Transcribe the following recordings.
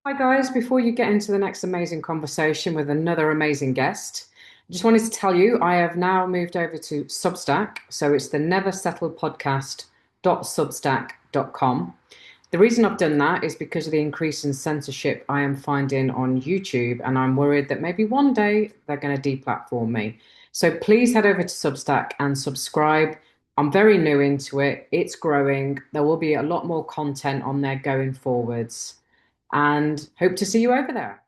Hi guys, before you get into the next amazing conversation with another amazing guest, I just wanted to tell you I have now moved over to Substack. So it's the Never Settle Podcast.substack.com. The reason I've done that is because of the increase in censorship I am finding on YouTube, and I'm worried that maybe one day they're going to deplatform me. So please head over to Substack and subscribe. I'm very new into it. It's growing. There will be a lot more content on there going forwards and hope to see you over there.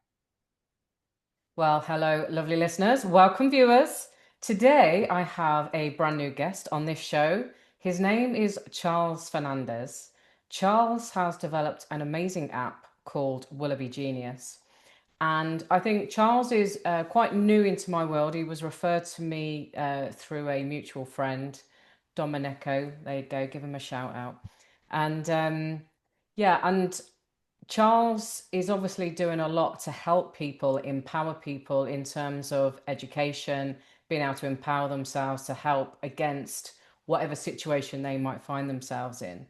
Well, hello, lovely listeners. Welcome, viewers. Today, I have a brand new guest on this show. His name is Charles Fernandez. Charles has developed an amazing app called Willoughby Genius. And I think Charles is quite new into my world. He was referred to me through a mutual friend, Domenico. There you go, give him a shout out. And yeah, and Charles is obviously doing a lot to help people, empower people in terms of education, being able to empower themselves to help against whatever situation they might find themselves in.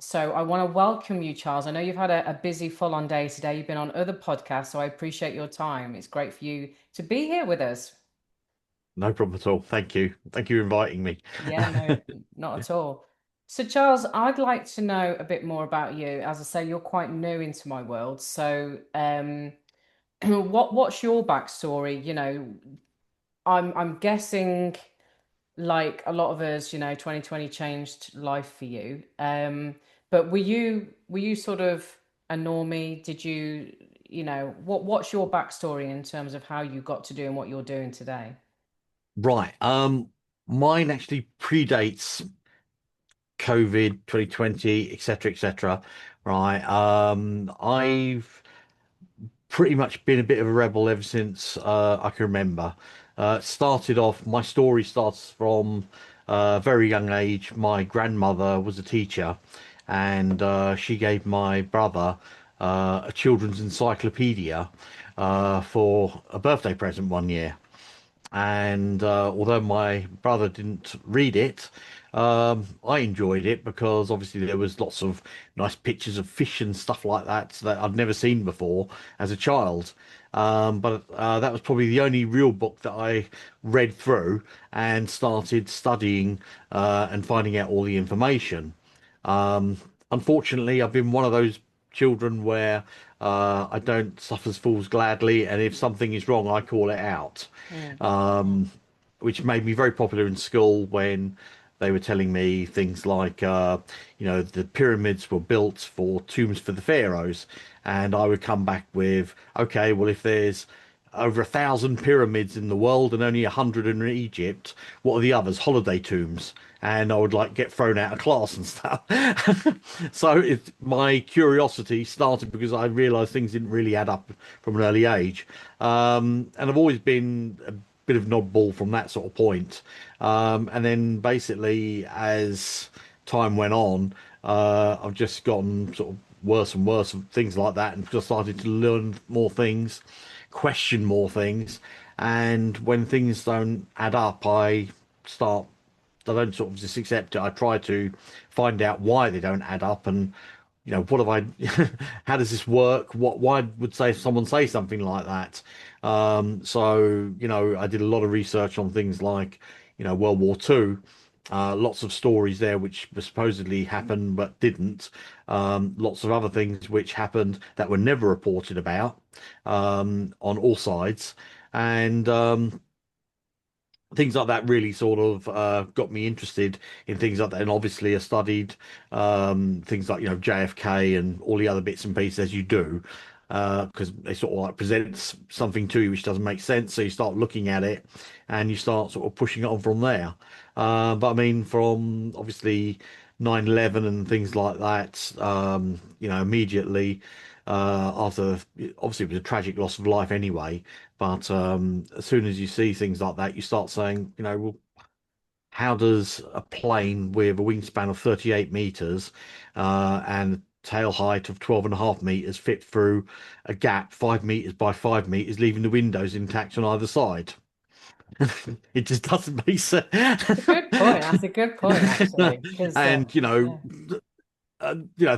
So I want to welcome you, Charles. I know you've had a busy, full-on day today. You've been on other podcasts, so I appreciate your time. It's great for you to be here with us. No problem at all. Thank you. Thank you for inviting me. Yeah, no, not at all. So, Charles, I'd like to know a bit more about you. As I say, you're quite new into my world. So, what's your backstory? I'm guessing like a lot of us, 2020 changed life for you. But were you sort of a normie? Did you, what's your backstory in terms of how you got to doing what you're doing today? Right. Mine actually predates COVID 2020, etc., etc. Right. I've pretty much been a bit of a rebel ever since I can remember. Started off, my story starts from a very young age. My grandmother was a teacher, and she gave my brother a children's encyclopedia for a birthday present one year. And although my brother didn't read it, I enjoyed it because obviously there was lots of nice pictures of fish and stuff like that I'd never seen before as a child. But that was probably the only real book that I read through and started studying and finding out all the information. Um, Unfortunately, I've been one of those children where I don't suffer fools gladly, and if something is wrong, I call it out, Mm. which made me very popular in school when they were telling me things like, the pyramids were built for tombs for the pharaohs, and I would come back with, okay, well, if there's over 1,000 pyramids in the world and only 100 in Egypt, what are the others? Holiday tombs. And I would like get thrown out of class and stuff. So my curiosity started because I realized things didn't really add up from an early age. And I've always been a bit of an oddball from that sort of point. And then basically, as time went on, I've just gotten sort of worse and worse of things like that and just started to learn more things, question more things. And when things don't add up, start I don't sort of just accept it. I try to find out why they don't add up and what have I how does this work? Why would someone say something like that? So I did a lot of research on things like, World War Two. Lots of stories there which were supposedly happened but didn't. Lots of other things which happened that were never reported about on all sides. And things like that really sort of got me interested in things like that. And obviously, I studied things like JFK and all the other bits and pieces as you do, because they sort of like present something to you which doesn't make sense. So you start looking at it, and you start sort of pushing it on from there. But I mean, from obviously 9/11 and things like that, immediately after obviously it was a tragic loss of life anyway. But as soon as you see things like that, you start saying, well, how does a plane with a wingspan of 38 meters and tail height of 12 and a half meters fit through a gap 5 meters by 5 meters, leaving the windows intact on either side? It just doesn't make sense. It's a good point. That's a good point, actually, because And, yeah.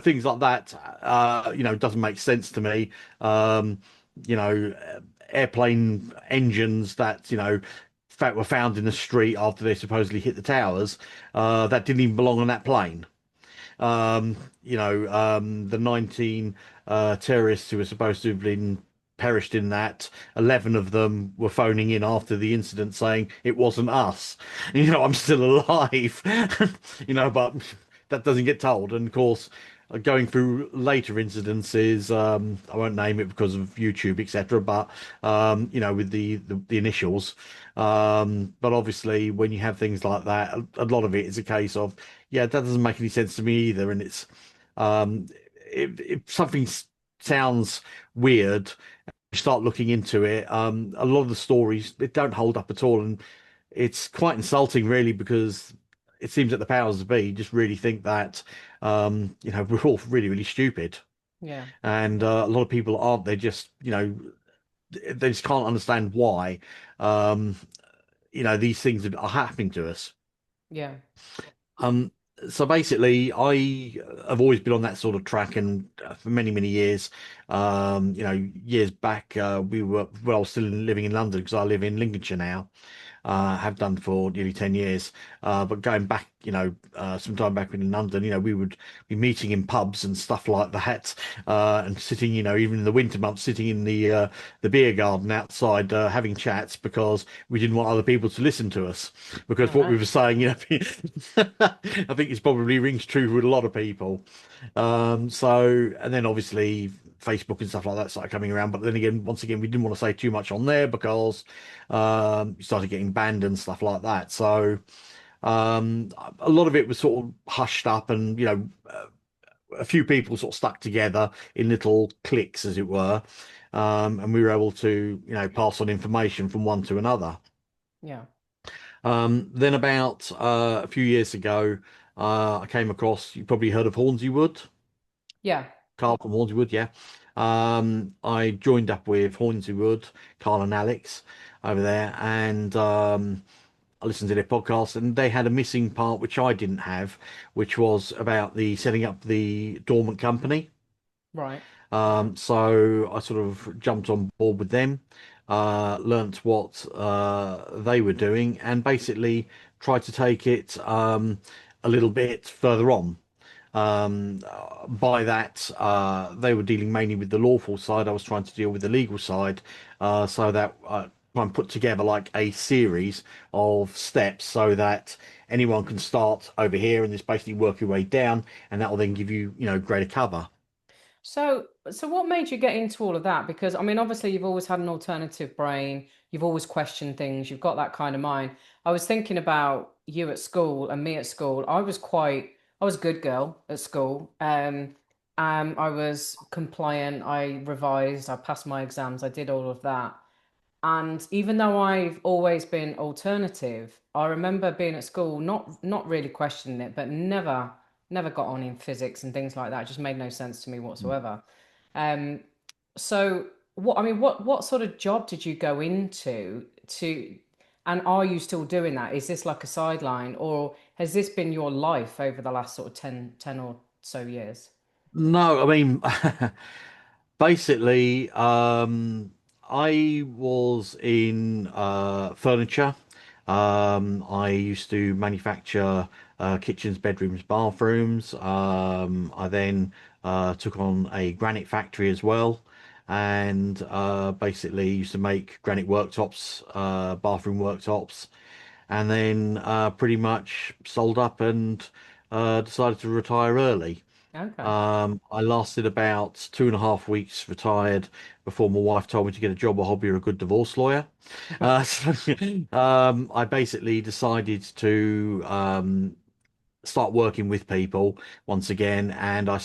things like that, doesn't make sense to me. Um, airplane engines that, were found in the street after they supposedly hit the towers, that didn't even belong on that plane. The 19 terrorists who were supposed to have been perished in that, 11 of them were phoning in after the incident saying it wasn't us. I'm still alive, but that doesn't get told. And of course, going through later incidences, I won't name it because of YouTube, etc., but with the initials. But obviously, when you have things like that, a lot of it is a case of, yeah, that doesn't make any sense to me either. And it's um, if something sounds weird, you start looking into it. A lot of the stories it don't hold up at all, and it's quite insulting, really, because it seems that the powers that be just really think that we're all really, really stupid, Yeah. and a lot of people aren't. They just they just can't understand why um, these things are happening to us. Yeah. Um, so basically, I have always been on that sort of track, and for many, many years, years back, I was still living in London because I live in Lincolnshire now. Have done for nearly 10 years. But going back, some time back in London, we would be meeting in pubs and stuff like that, and sitting, even in the winter months, sitting in the beer garden outside, having chats because we didn't want other people to listen to us because All what we right. were saying, I think it's probably rings true with a lot of people. And then obviously Facebook and stuff like that started coming around. But then again, once again, we didn't want to say too much on there because you started getting banned and stuff like that. So a lot of it was sort of hushed up, and a few people sort of stuck together in little cliques, as it were, and we were able to pass on information from one to another. Yeah. Then about a few years ago, I came across, you probably heard of Hornsey Wood. Yeah. Carl from Hornsey Wood, yeah. I joined up with Hornsey Wood, Carl and Alex over there, and I listened to their podcast, and they had a missing part which I didn't have, which was about the setting up the dormant company. Right. So I sort of jumped on board with them, learnt what they were doing, and basically tried to take it a little bit further on. By that, they were dealing mainly with the lawful side. I was trying to deal with the legal side, so that try and put together like a series of steps so that anyone can start over here and just basically work your way down, and that will then give you, greater cover. So what made you get into all of that? Because I mean, obviously you've always had an alternative brain. You've always questioned things. You've got that kind of mind. I was thinking about you at school and me at school. I was a good girl at school. I was compliant. I revised. I passed my exams. I did all of that. And even though I've always been alternative, I remember being at school, not really questioning it, but never got on in physics and things like that. It just made no sense to me whatsoever. Um, so what sort of job did you go into and are you still doing that? Is this like a sideline, or has this been your life over the last sort of ten or so years? No, I mean, basically, I was in furniture. I used to manufacture kitchens, bedrooms, bathrooms. I then took on a granite factory as well, and basically used to make granite worktops, bathroom worktops, and then pretty much sold up and decided to retire early. Okay. I lasted about 2.5 weeks retired before my wife told me to get a job, a hobby, or a good divorce lawyer. So, I basically decided to start working with people once again, and I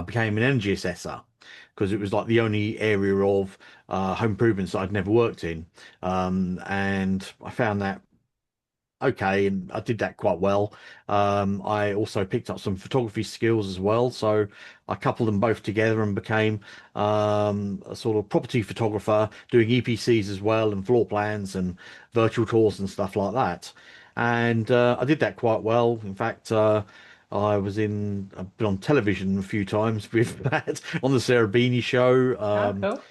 became an energy assessor because it was like the only area of home improvements that I'd never worked in. And I found that okay, and I did that quite well. I also picked up some photography skills as well, so I coupled them both together and became a sort of property photographer, doing EPCs as well, and floor plans and virtual tours and stuff like that. And I did that quite well. In fact, I've been on television a few times with that on the Sarah Beanie show. Oh, cool.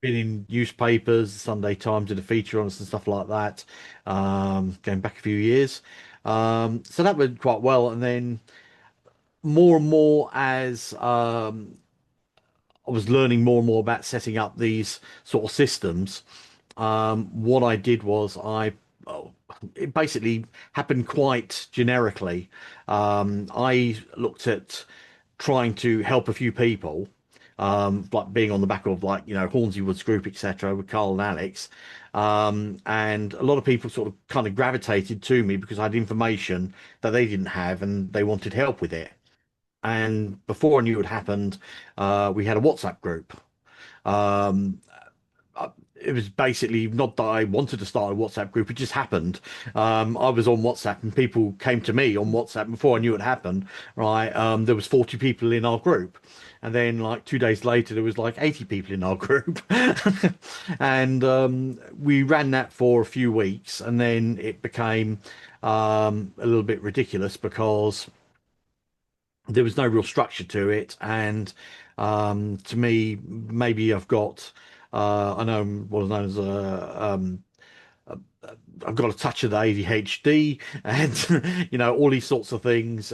Been in newspapers, Sunday Times did a feature on us and stuff like that. Going back a few years. So that went quite well. And then more and more as I was learning more and more about setting up these sort of systems. What I did was oh, it basically happened quite generically. I looked at trying to help a few people, like being on the back of like, Hornsey Woods Group, etc., with Carl and Alex. And a lot of people sort of kind of gravitated to me because I had information that they didn't have and they wanted help with it. And before I knew it happened, we had a WhatsApp group. Um, it was basically not that I wanted to start a WhatsApp group, it just happened. I was on WhatsApp and people came to me on WhatsApp before I knew it happened, right? There was 40 people in our group. And then like 2 days later, there was like 80 people in our group. And we ran that for a few weeks and then it became a little bit ridiculous because there was no real structure to it. And to me, maybe I know I'm what is known as I've got a touch of the ADHD and, all these sorts of things.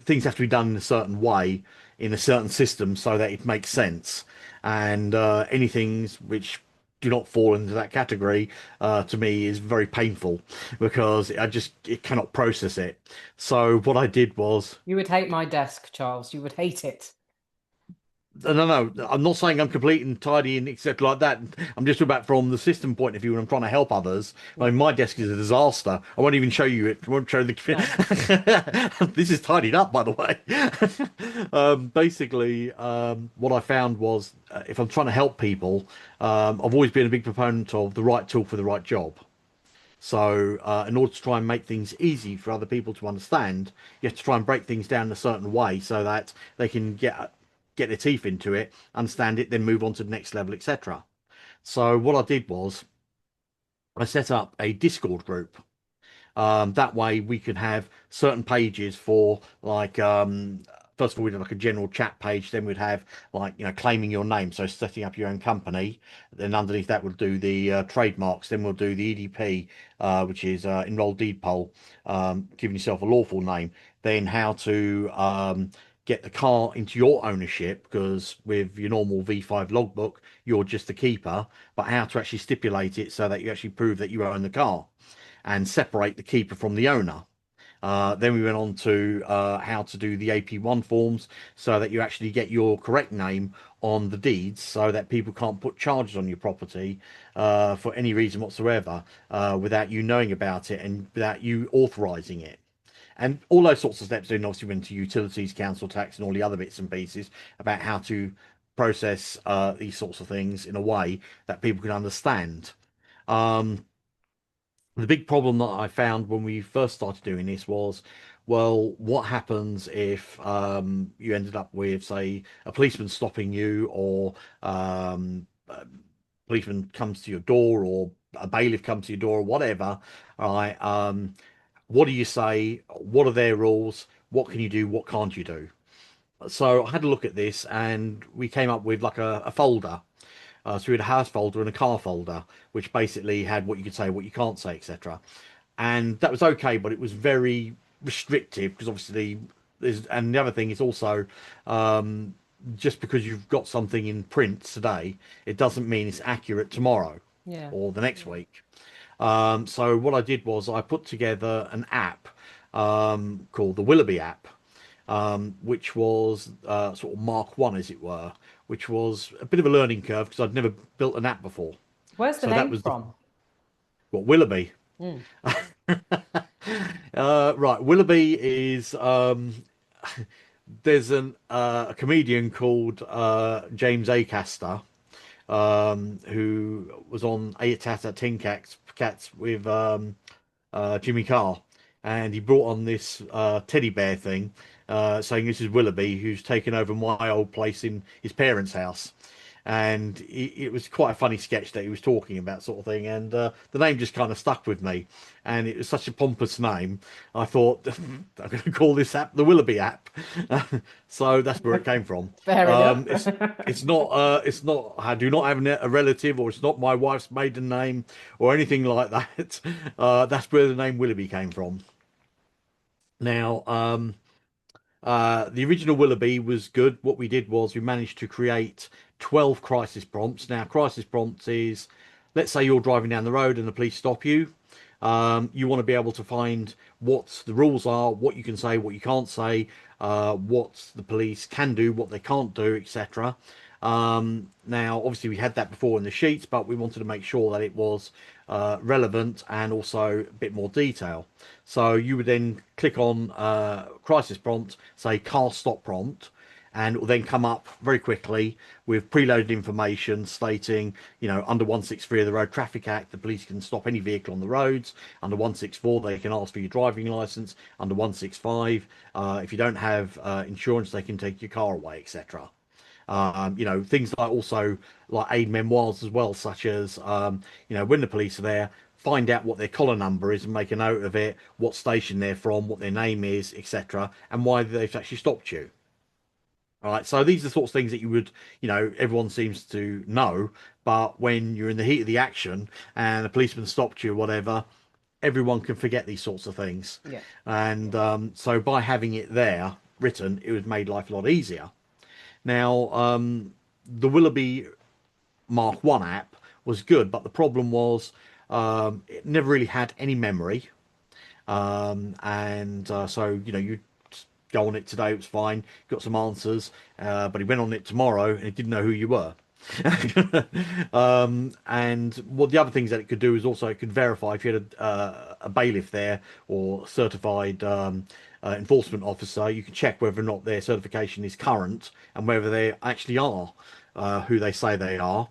Things have to be done in a certain way, in a certain system so that it makes sense. And anything which do not fall into that category, to me is very painful because it cannot process it. So what I did was You would hate my desk, Charles. You would hate it. no, no, I'm not saying I'm complete and tidy and etc. like that. I'm just about from the system point of view when I'm trying to help others. I Yeah. mean, my desk is a disaster. I won't even show you it. I won't show the. No. This is tidied up, by the way. Basically, what I found was if I'm trying to help people, I've always been a big proponent of the right tool for the right job. So, in order to try and make things easy for other people to understand, you have to try and break things down in a certain way so that they can get their teeth into it, understand it, then move on to the next level, etc. So, what I did was I set up a Discord group. That way we could have certain pages for like first of all we'd have like a general chat page, then we'd have like claiming your name, so setting up your own company. Then underneath that we'll do the trademarks, then we'll do the EDP, which is enrolled deed poll, giving yourself a lawful name. Then how to get the car into your ownership, because with your normal V5 logbook you're just the keeper, but how to actually stipulate it so that you actually prove that you own the car and separate the keeper from the owner. Then we went on to how to do the AP1 forms so that you actually get your correct name on the deeds so that people can't put charges on your property for any reason whatsoever without you knowing about it and without you authorizing it. And all those sorts of steps then obviously went to utilities, council tax, and all the other bits and pieces about how to process these sorts of things in a way that people can understand. Um, the big problem that I found when we first started doing this was, well, what happens if you ended up with, say, a policeman stopping you, or a policeman comes to your door, or a bailiff comes to your door, or whatever. All right. What do you say? What are their rules? What can you do? What can't you do? So I had a look at this, and we came up with like a folder. So we had a house folder and a car folder, which basically had what you could say, what you can't say, etc. And that was okay, but it was very restrictive because obviously and the other thing is also um, just because you've got something in print today, it doesn't mean it's accurate tomorrow Yeah. or the next week. So what I did was I put together an app called the Willoughby app, which was sort of Mark One, as it were, which was a bit of a learning curve because I'd never built an app before. Where's the So that name was the from? what Willoughby. Mm. Right, Willoughby is there's a comedian called James Acaster who was on Eight Tata Tin Cats with Jimmy Carr, and he brought on this teddy bear thing, saying this is Willoughby who's taken over my old place in his parents' house. and it was quite a funny sketch that he was talking about, sort of thing. And the name just kind of stuck with me, and it was such a pompous name. I thought I'm going to call this app the Willoughby app. So that's where it came from. Fair enough. It's not I do not have a relative, or it's not my wife's maiden name or anything like that. That's where the name Willoughby came from. Now, the original Willoughby was good. What we did was we managed to create 12 crisis prompts. Now, crisis prompts is, let's say you're driving down the road and the police stop you. You want to be able to find what the rules are, what you can say, what you can't say, what the police can do, what they can't do, etc. Now, obviously, we had that before in the sheets, but we wanted to make sure that it was relevant and also a bit more detail. So you would then click on crisis prompt, say car stop prompt, and it will then come up very quickly with preloaded information stating, under 163 of the Road Traffic Act, the police can stop any vehicle on the roads. Under 164, they can ask for your driving license. Under 165, if you don't have insurance, they can take your car away, etc. Things like also like aid memoirs as well, such as, when the police are there, find out what their collar number is and make a note of it, what station they're from, what their name is, etc., and why they've actually stopped you. All right, so these are the sorts of things that you would, everyone seems to know, but when you're in the heat of the action and a policeman stopped you, or whatever, everyone can forget these sorts of things. Yeah. And so by having it there written, it was made life a lot easier. Now, the Willoughby Mark One app was good, but the problem was it never really had any memory. And so, you go on it today, it was fine, got some answers, but he went on it tomorrow and he didn't know who you were. And what the other things that it could do is also it could verify if you had a bailiff there or certified enforcement officer. You can check whether or not their certification is current and whether they actually are who they say they are,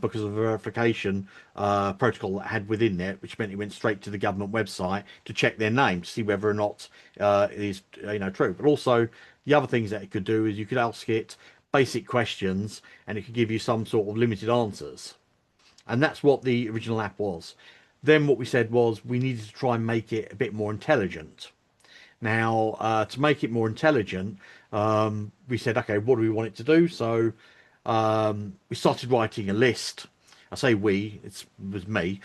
because of the verification protocol that had within it, which meant it went straight to the government website to check their name to see whether or not it is true. But also the other things that it could do is you could ask it basic questions and it could give you some sort of limited answers. And that's what the original app was. Then what we said was we needed to try and make it a bit more intelligent. Now, to make it more intelligent, we said, okay, what do we want it to do? So we started writing a list. I say we, it was me.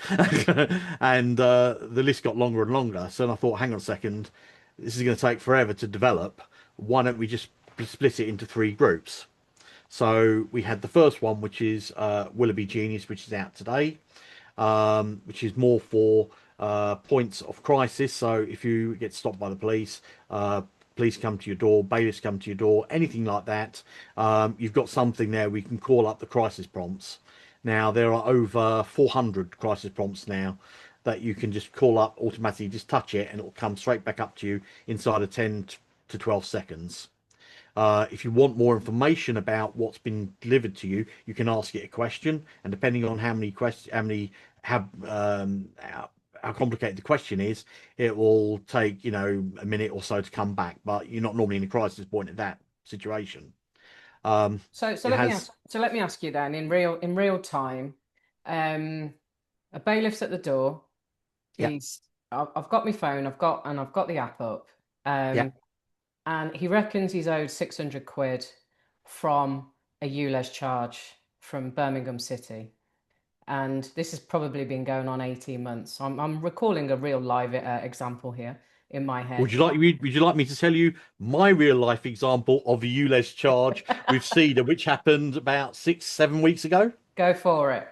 And the list got longer and longer. So then I thought, hang on a second, this is going to take forever to develop. Why don't we just split it into three groups? So we had the first one, which is Willoughby Genius, which is out today, which is more for points of crisis. So if you get stopped by the police, police come to your door, bailiffs come to your door, anything like that, you've got something there we can call up the crisis prompts. Now, there are over 400 crisis prompts now that you can just call up automatically, just touch it, and it'll come straight back up to you inside of 10 to 12 seconds. If you want more information about what's been delivered to you, you can ask it a question, and depending on how many questions, how complicated the question is, it will take a minute or so to come back. But you're not normally in a crisis point at that situation. So so It let me has, ask so let me ask you then in real time, um, a bailiff's at the door. yeah, I've got my phone, I've got the app up. yeah. And he reckons he's owed 600 quid from a ULEZ charge from Birmingham City. And this has probably been going on 18 months. I'm recalling a real live example here in my head. Would you like me to tell you my real life example of a ULEZ charge with Cedar, which happened about 6, 7 weeks ago? Go for it.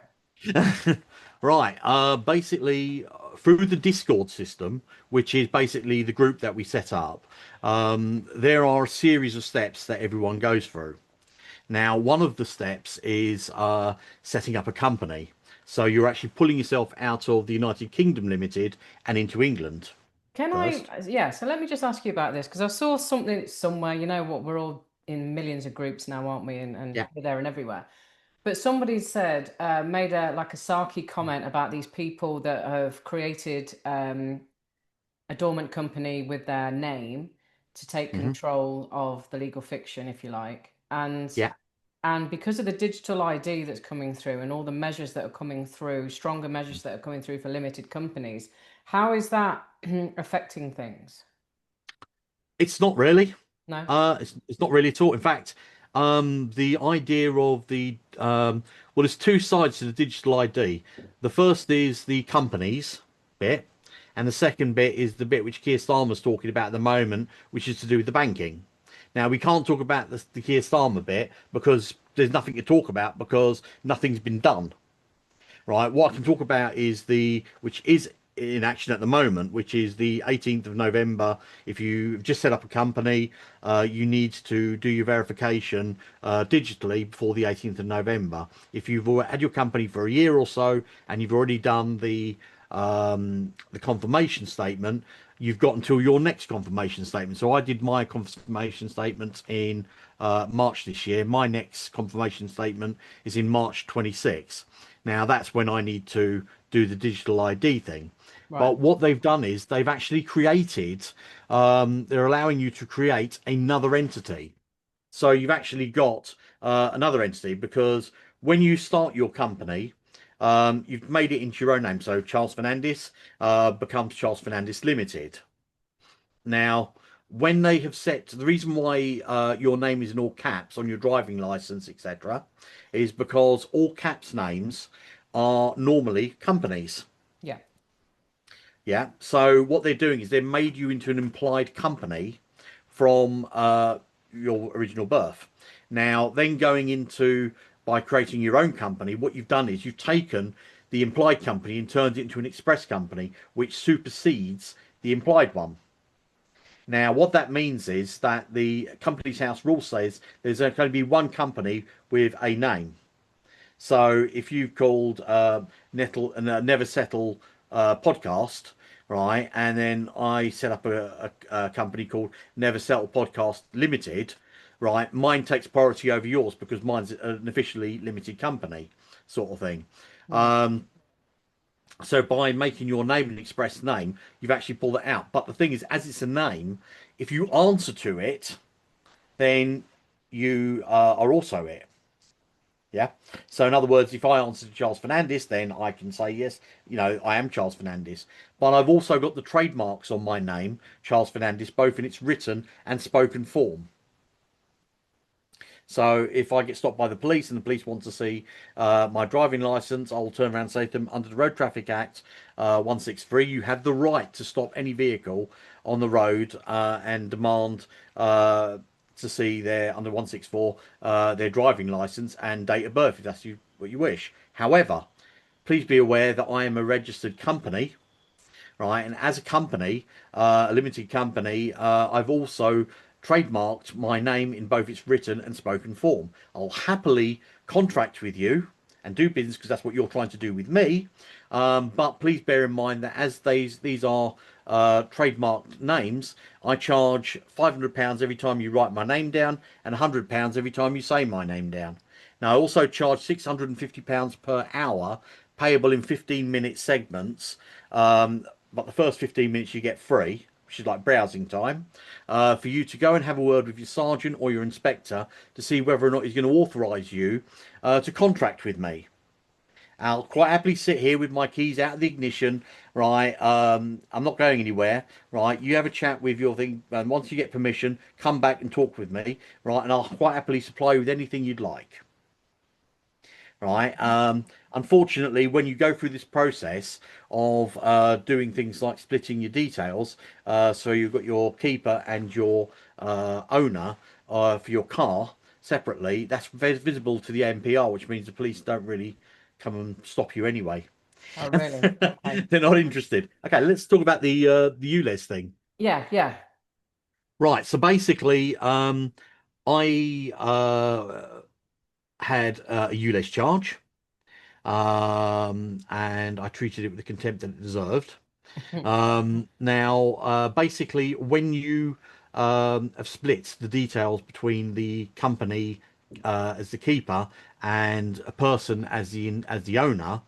Right. Basically, through the Discord system, which is basically the group that we set up, there are a series of steps that everyone goes through. Now, one of the steps is setting up a company. So you're actually pulling yourself out of the United Kingdom Limited and into England Can I, first. yeah, so let me just ask you about this because I saw something somewhere, you know what, we're all in millions of groups now, aren't we? And Yeah. we're there and everywhere. But somebody said, made a like a sarky comment about these people that have created a dormant company with their name to take Hmm. control of the legal fiction, if you like. And Yeah. And because of the digital ID that's coming through and all the measures that are coming through, stronger measures that are coming through for limited companies, how is that affecting things? It's not really. No? It's not really at all. In fact, the idea of well, there's two sides to the digital ID. The first is the companies bit, and the second bit is the bit which Keir Starmer's talking about at the moment, which is to do with the banking. Now, we can't talk about the Keir Starmer bit because there's nothing to talk about because nothing's been done. Right. What I can talk about is which is in action at the moment, which is the 18th of November. If you've just set up a company, you need to do your verification digitally before the 18th of November. If you've had your company for a year or so and you've already done the confirmation statement, you've got until your next confirmation statement. So I did my confirmation statement in March this year. My next confirmation statement is in March 26. Now that's when I need to do the digital ID thing. Right. But what they've done is they've actually created, they're allowing you to create another entity. So you've actually got another entity because when you start your company, you've made it into your own name. So Charles Fernandez becomes Charles Fernandez Limited. Now, when they have set the reason why your name is in all caps on your driving license, etc., is because all caps names are normally companies. Yeah. Yeah. So what they're doing is they've made you into an implied company from your original birth. Now, then going into by creating your own company, what you've done is you've taken the implied company and turned it into an express company, which supersedes the implied one. Now, what that means is that the Companies House rule says there's going to be one company with a name. So if you've called Nettle and Never Settle podcast, right, and then I set up a company called Never Settle Podcast Limited, right, mine takes priority over yours because mine's an officially limited company, sort of thing. Right. So by making your name an express name, you've actually pulled it out. But the thing is, as it's a name, if you answer to it, then you are also it. Yeah. So in other words, if I answer to Charles Fernandez, then I can say yes, I am Charles Fernandez. But I've also got the trademarks on my name, Charles Fernandez, both in its written and spoken form. So if I get stopped by the police and the police want to see my driving license, I'll turn around and say to them, under the Road Traffic Act 163, you have the right to stop any vehicle on the road and demand to see their, under 164, their driving license and date of birth, if that's what you wish. However, please be aware that I am a registered company, right? And as a company, a limited company, I've also trademarked my name in both its written and spoken form. I'll happily contract with you and do business because that's what you're trying to do with me. But please bear in mind that as these are trademarked names, I charge £500 every time you write my name down and £100 every time you say my name down. Now, I also charge £650 per hour, payable in 15-minute segments. But the first 15 minutes you get free, which is like browsing time, for you to go and have a word with your sergeant or your inspector to see whether or not he's going to authorise you to contract with me. I'll quite happily sit here with my keys out of the ignition, right? I'm not going anywhere, right? You have a chat with your thing, and once you get permission, come back and talk with me, right? And I'll quite happily supply you with anything you'd like, right? Unfortunately, when you go through this process of doing things like splitting your details, so you've got your keeper and your owner for your car separately, that's visible to the MPR, which means the police don't really come and stop you anyway. Oh, really? Okay. They're not interested. Okay, let's talk about the ULEZ thing. Yeah, yeah. Right. So basically, I had a ULEZ charge. And I treated it with the contempt that it deserved. Now, basically, when you have split the details between the company as the keeper and a person as the owner,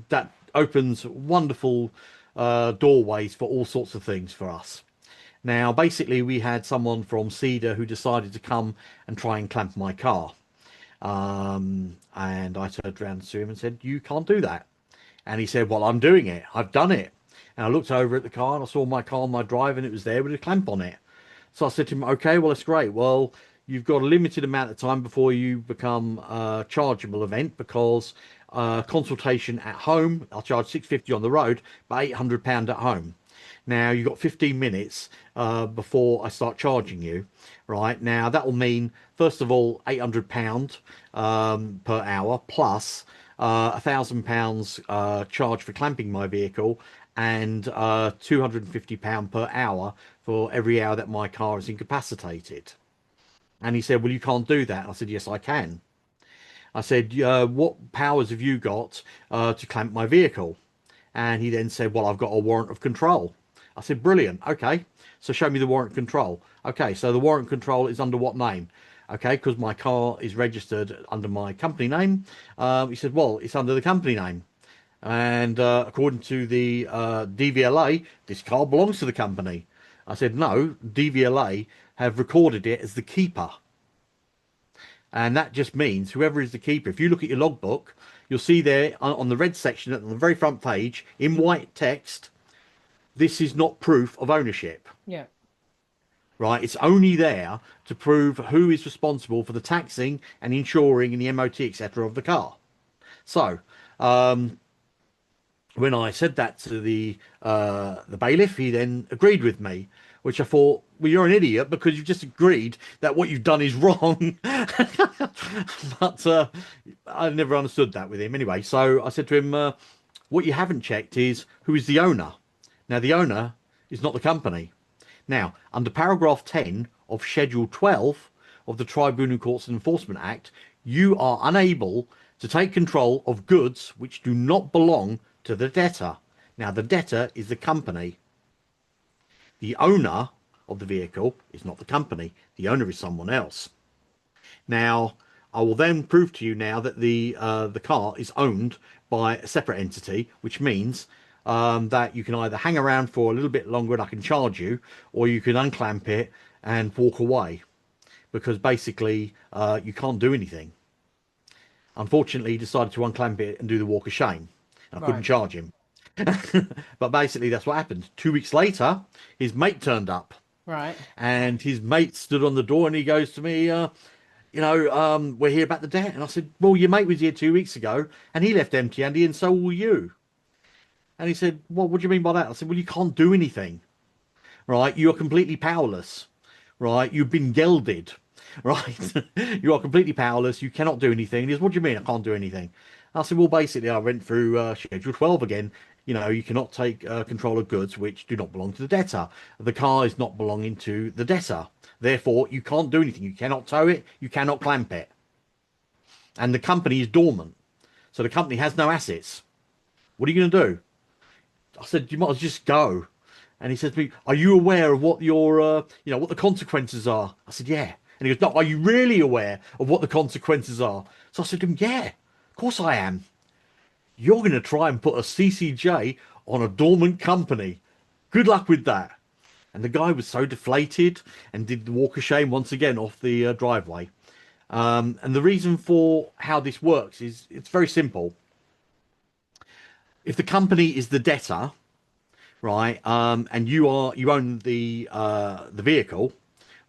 that opens wonderful doorways for all sorts of things for us. Now, basically, we had someone from Cedar who decided to come and try and clamp my car. And I turned around to him and said, "You can't do that." And he said, "Well, I'm doing it. I've done it." And I looked over at the car and I saw my car on my drive and it was there with a clamp on it. So I said to him, "Okay, well, that's great. Well, you've got a limited amount of time before you become a chargeable event because consultation at home, I'll charge 650 on the road, but £800 at home. Now you've got 15 minutes before I start charging you, right? Now that will mean, first of all, £800 per hour plus £1,000 charge for clamping my vehicle and £250 per hour for every hour that my car is incapacitated." And he said, "Well, you can't do that." I said, "Yes, I can." I said, "What powers have you got to clamp my vehicle?" And he then said, "Well, I've got a warrant of control." I said, "Brilliant. Okay. So show me the warrant of control." Okay. So the warrant of control is under what name? Okay. Because my car is registered under my company name. He said, "Well, it's under the company name. And according to the DVLA, this car belongs to the company." I said, "No, DVLA have recorded it as the keeper." And that just means whoever is the keeper, if you look at your logbook, you'll see there on the red section on the very front page in white text, "This is not proof of ownership." Yeah. Right? It's only there to prove who is responsible for the taxing and insuring and the MOT, etc. of the car. So, when I said that to the bailiff, he then agreed with me, which I thought, well, you're an idiot because you've just agreed that what you've done is wrong. But I never understood that with him anyway. So I said to him, "What you haven't checked is who is the owner." Now, the owner is not the company. Now, under paragraph 10 of Schedule 12 of the Tribunal Courts and Enforcement Act, you are unable to take control of goods which do not belong to the debtor. Now, the debtor is the company. The owner of the vehicle is not the company. The owner is someone else. Now, I will then prove to you now that the car is owned by a separate entity, which means that you can either hang around for a little bit longer and I can charge you, or you can unclamp it and walk away because basically you can't do anything. Unfortunately, he decided to unclamp it and do the walk of shame. I couldn't Right. charge him. But basically, that's what happened. 2 weeks later, his mate turned up, Right. and his mate stood on the door and he goes to me, "We're here about the debt." And I said, "Well, your mate was here 2 weeks ago and he left empty-handed and so will you." And he said, "Well, what do you mean by that?" I said, "Well, you can't do anything, right? You are completely powerless, right? You've been gelded, right? You are completely powerless. You cannot do anything." And he says, "What do you mean I can't do anything?" I said, "Well, basically, I went through Schedule 12 again. You cannot take control of goods which do not belong to the debtor. The car is not belonging to the debtor. Therefore, you can't do anything. You cannot tow it. You cannot clamp it. And the company is dormant. So the company has no assets. What are you going to do?" I said, "You might as well just go." And he said to me, "Are you aware of what what the consequences are?" I said, "Yeah." And he goes, "No, are you really aware of what the consequences are?" So I said to him, "Yeah, of course I am. You're going to try and put a CCJ on a dormant company. Good luck with that." And the guy was so deflated and did the walk of shame once again off the driveway. And the reason for how this works is it's very simple. If the company is the debtor, right, and you own the vehicle,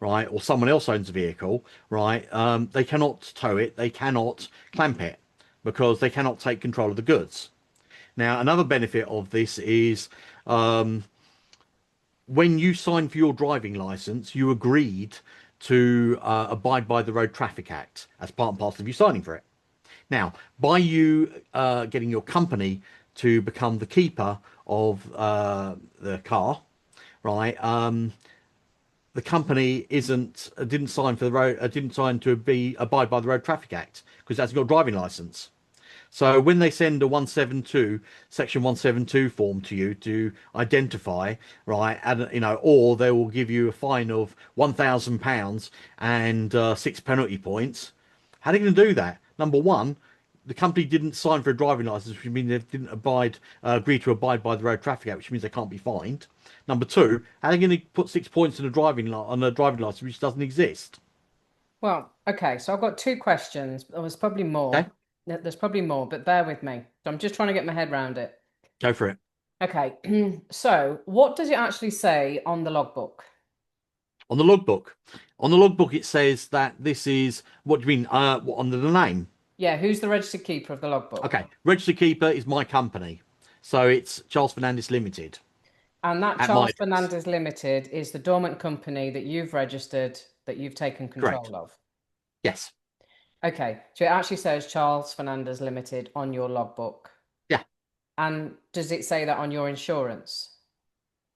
right, or someone else owns the vehicle, right, they cannot tow it, they cannot clamp it because they cannot take control of the goods. Now, another benefit of this is when you signed for your driving license, you agreed to abide by the Road Traffic Act as part and parcel of you signing for it. Now, by you getting your company to become the keeper of the car, right? The company isn't didn't sign for the road didn't sign to be abide by the Road Traffic Act because that's got a driving license. So when they send a 172 section 172 form to you to identify, right, and or they will give you a fine of £1,000 and 6 penalty points. How are they going to do that? Number one, the company didn't sign for a driving license, which means they didn't agree to abide by the Road Traffic Act, which means they can't be fined. Number two, how are they going to put 6 points in a on a driving license which doesn't exist? Well, okay, so I've got two questions. There was probably more. Okay, There's probably more, but bear with me. So I'm just trying to get my head around it. go for it. Okay, so what does it actually say on the logbook? On the logbook, on the logbook, it says that this is what do you mean? What under the name? Yeah, who's the registered keeper of the logbook? Okay, registered keeper is my company, so it's Charles Fernandez Limited And that at my Charles address. Fernandez Limited is the dormant company that you've registered, that you've taken Correct. control of. Yes. Okay, so it actually says Charles Fernandez Limited on your logbook. Yeah. And does it say that on your insurance?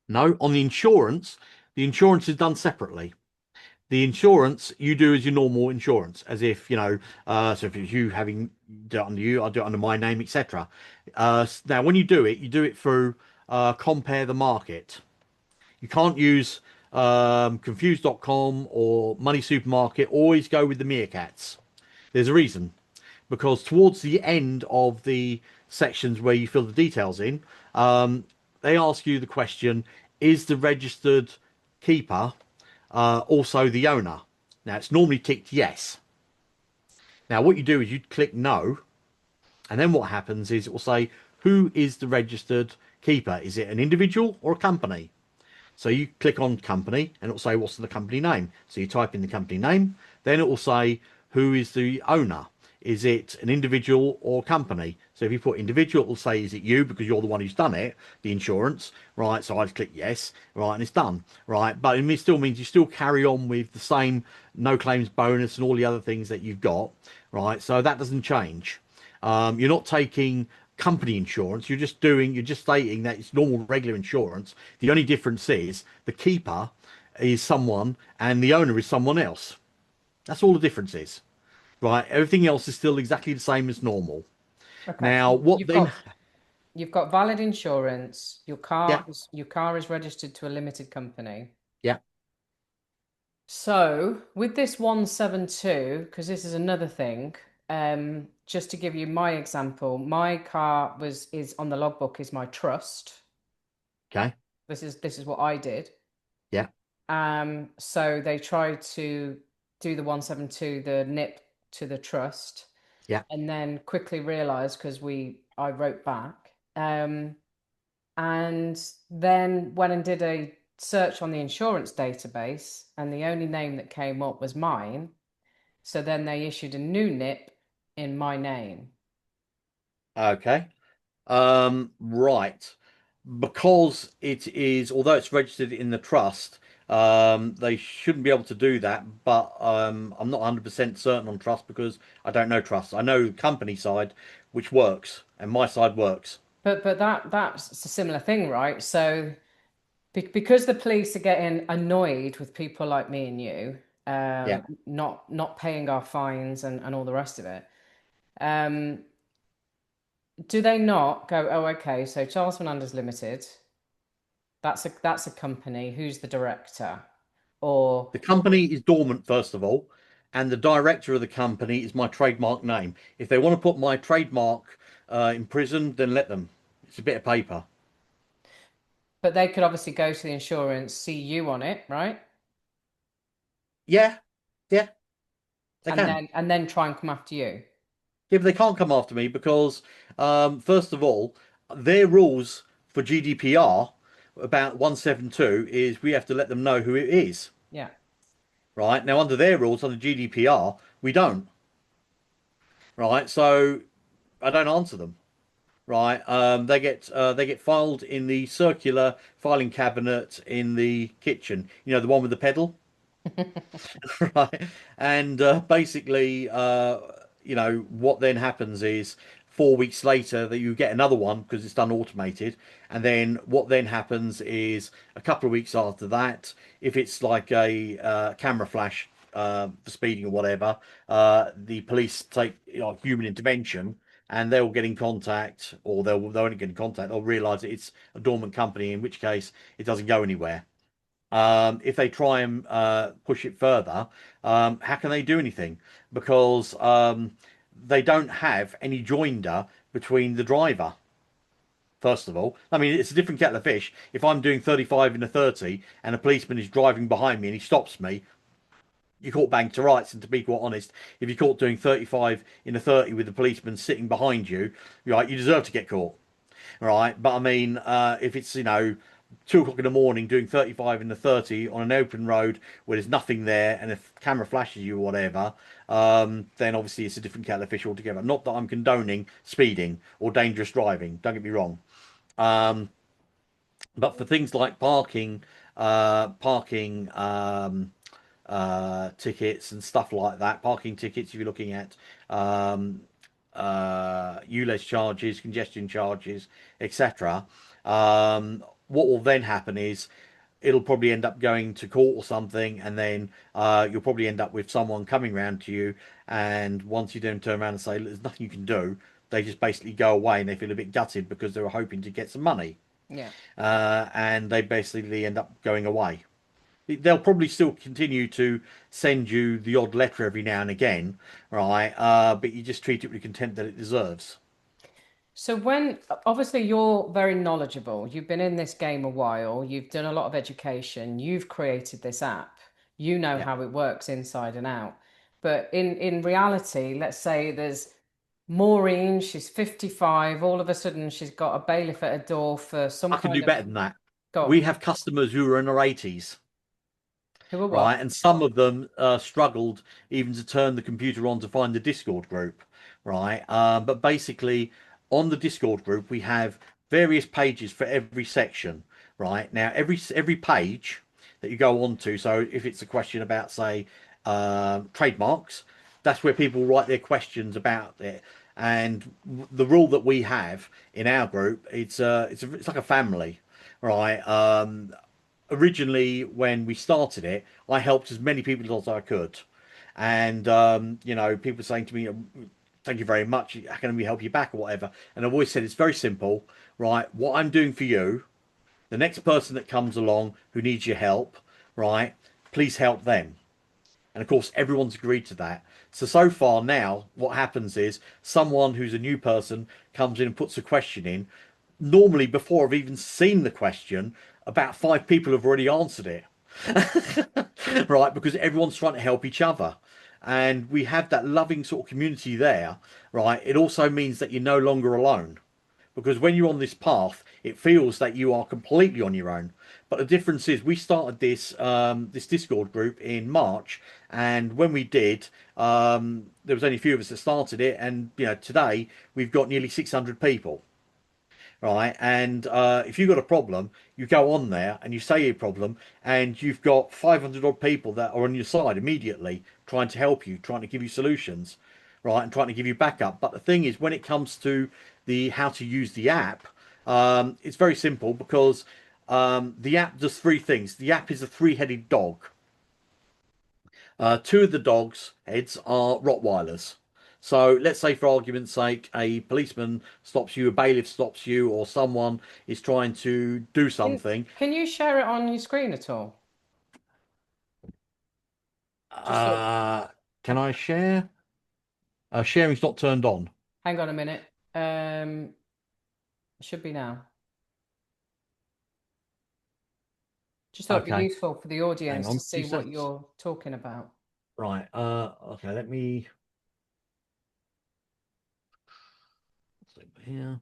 No. On the insurance is done separately. The insurance you do as your normal insurance, as if so if it's you having do it under you, I'll do it under my name, etc. Now, when you do it through compare the market. You can't use confused.com or Money Supermarket. Always go with the meerkats. There's a reason, because towards the end of the sections where you fill the details in, they ask you the question: is the registered keeper also the owner? Now, it's normally ticked yes. Now, what you do is you click no, and then what happens is it will say, who is the registered keeper? Is it an individual or a company? So you click on company and it'll say, what's the company name? So you type in the company name, then it will say, who is the owner? Is it an individual or company? So if you put individual, it will say, is it you? Because you're the one who's done it, the insurance, right? So I just click yes, right, and it's done, right? But it still means you still carry on with the same no claims bonus and all the other things that you've got, right? So that doesn't change. You're not taking company insurance. You're just stating that it's normal, regular insurance. The only difference is the keeper is someone and the owner is someone else. That's all the difference is, right? Everything else is still exactly the same as normal. Okay, Now, so what then? you've got valid insurance. Yeah, Your car is registered to a limited company. yeah, So with this 172, because this is another thing, just to give you my example, my car is on the logbook is my trust. okay, This is what I did. yeah, So they tried to do the 172, the nip to the trust, yeah. and then quickly realized because I wrote back, and then went and did a search on the insurance database, and the only name that came up was mine. So then they issued a new nip in my name. Okay. Right. Because it is, although it's registered in the trust, they shouldn't be able to do that. But I'm not 100% certain on trust because I don't know trust. I know company side, which works, and my side works. But that's a similar thing, right? So because the police are getting annoyed with people like me and you, Yeah. not paying our fines and all the rest of it, um, do they not go, oh, okay, so Charles Fernandez Limited, that's a company, who's the director? Or The company is dormant, first of all, and the director of the company is my trademark name. If they want to put my trademark in prison, then let them. It's a bit of paper. but they could obviously go to the insurance, see you on it, right? Yeah, yeah, they And can. then try and come after you. Yeah, but they can't come after me because, first of all, their rules for GDPR about 172 is we have to let them know who it is, Yeah. right? Now, under their rules, under GDPR, we don't, right? So I don't answer them, right? They get filed in the circular filing cabinet in the kitchen, the one with the pedal. Right. And basically, what then happens is 4 weeks later that you get another one because it's done automated. And then what then happens is a couple of weeks after that, if it's like a camera flash for speeding or whatever, the police take human intervention and they'll get in contact, or they'll only get in contact. They'll realise that it's a dormant company, in which case it doesn't go anywhere. If they try and push it further, how can they do anything? Because they don't have any joinder between the driver, first of all. I mean, it's a different kettle of fish. If I'm doing 35 in a 30 and a policeman is driving behind me and he stops me, you're caught bang to rights. And to be quite honest, if you're caught doing 35 in a 30 with the policeman sitting behind you, right, you deserve to get caught. Right. But I mean, if it's, 2 o'clock in the morning doing 35 in the 30 on an open road where there's nothing there and if camera flashes you or whatever, then obviously it's a different kettle of fish altogether. Not that I'm condoning speeding or dangerous driving, don't get me wrong. Um, but for things like parking tickets and stuff like that, parking tickets, if you're looking at um, ULEZ charges, congestion charges, etc. What will then happen is it'll probably end up going to court or something, and then you'll probably end up with someone coming round to you. And once you then turn around and say, "There's nothing you can do," they just basically go away and they feel a bit gutted because they were hoping to get some money, Yeah. and they basically end up going away. They'll probably still continue to send you the odd letter every now and again, right? But you just treat it with the contempt that it deserves. So when obviously you're very knowledgeable, you've been in this game a while, you've done a lot of education, you've created this app, you know Yeah. how it works inside and out. But in reality, let's say there's Maureen, she's 55, all of a sudden she's got a bailiff at her door for some I can do kind of better than that. go on. We have customers who are in their 80s, Who are what? right? And some of them struggled even to turn the computer on to find the Discord group, right? But basically, on the Discord group, we have various pages for every section, right? Now, every page that you go on to, so if it's a question about, say, trademarks, that's where people write their questions about it. And the rule that we have in our group, it's like a family, right? Originally when we started it, I helped as many people as I could, and people saying to me, "Thank you very much. How can we help you back or whatever?" And I've always said it's very simple, right? What I'm doing for you, the next person that comes along who needs your help, right? Please help them. And of course, everyone's agreed to that. So far now, what happens is someone who's a new person comes in and puts a question in. Normally, before I've even seen the question, about 5 people have already answered it, right? Because everyone's trying to help each other. And we have that loving sort of community there, right? It also means that you're no longer alone because when you're on this path, it feels that you are completely on your own. But the difference is, we started this Discord group in March, and when we did, there was only a few of us that started it, and today we've got nearly 600 people, right? And if you've got a problem, you go on there and you say your problem, and you've got 500 odd people that are on your side immediately, trying to help you, trying to give you solutions, right, and trying to give you backup. But the thing is, when it comes to the how to use the app, it's very simple because the app does 3 things. The app is a three-headed dog. 2 of the dogs' heads are Rottweilers. So let's say, for argument's sake, a policeman stops you, a bailiff stops you, or someone is trying to do Can, something. can you share it on your screen at all? Just so, Uh, can I share? Sharing's not turned on. hang on a minute. It should be now. Just thought it'd be Okay, useful for the hang audience to on, two see what seconds. you're talking about. Right. Okay, let me zoom here.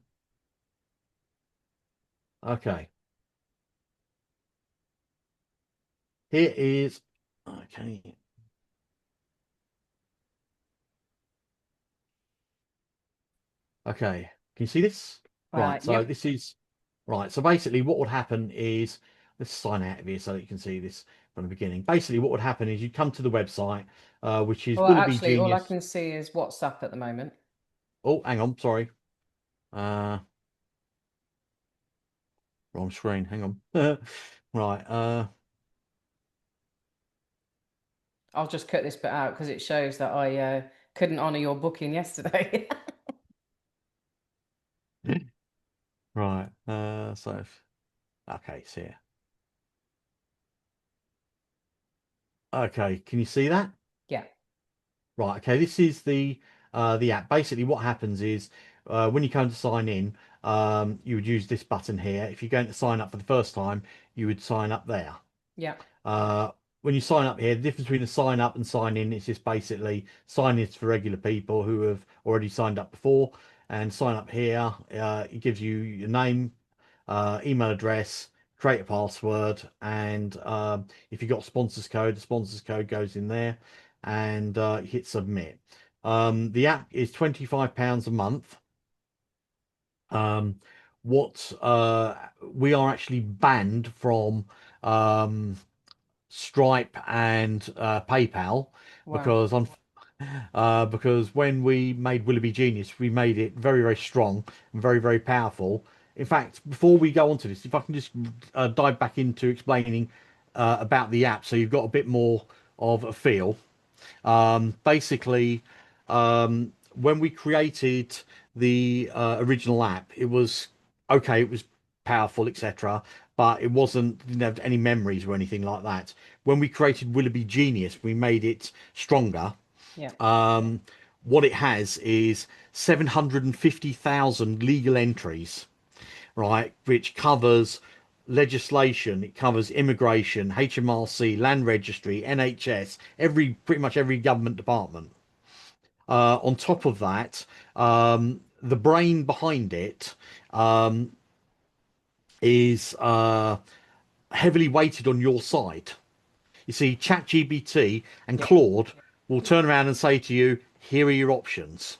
Okay, here is. Okay. Okay. Can you see this? Right. So Yep. this is right. So basically, what would happen is, let's sign out of here so that you can see this from the beginning. Basically, what would happen is you'd come to the website, which is Well, Willoughby actually, all I Genius. can see is WhatsApp at the moment. Oh, hang on. Sorry. Uh, Wrong screen. Hang on. Right. I'll just cut this bit out because it shows that I couldn't honor your booking yesterday. Right. Okay. So yeah. Okay. Can you see that? Yeah. Right. Okay. This is the app. Basically, what happens is when you come to sign in, you would use this button here. If you're going to sign up for the first time, you would sign up there. Yeah. Uh, when you sign up here, the difference between a sign up and sign in is just basically sign in for regular people who have already signed up before, and sign up here. It gives you your name, email address, create a password, and if you've got a sponsors code, the sponsors code goes in there, and hit submit. The app is £25 a month. Um, what We are actually banned from um, Stripe and PayPal Wow. because on because when we made Willoughby Genius, we made it very, very strong and very, very powerful. In fact, before we go on to this, if I can just dive back into explaining about the app so you've got a bit more of a feel. Basically, when we created the original app, it was okay, it was powerful, etc., but it didn't have any memories or anything like that. When we created Willoughby Genius, we made it stronger. Yeah. Um, what it has is 750,000 legal entries, right, which covers legislation, it covers immigration, HMRC, land registry, NHS, pretty much every government department. On top of that, the brain behind it um, is heavily weighted on your side. You see, ChatGPT and Yeah. Claude will turn around and say to you, "Here are your options."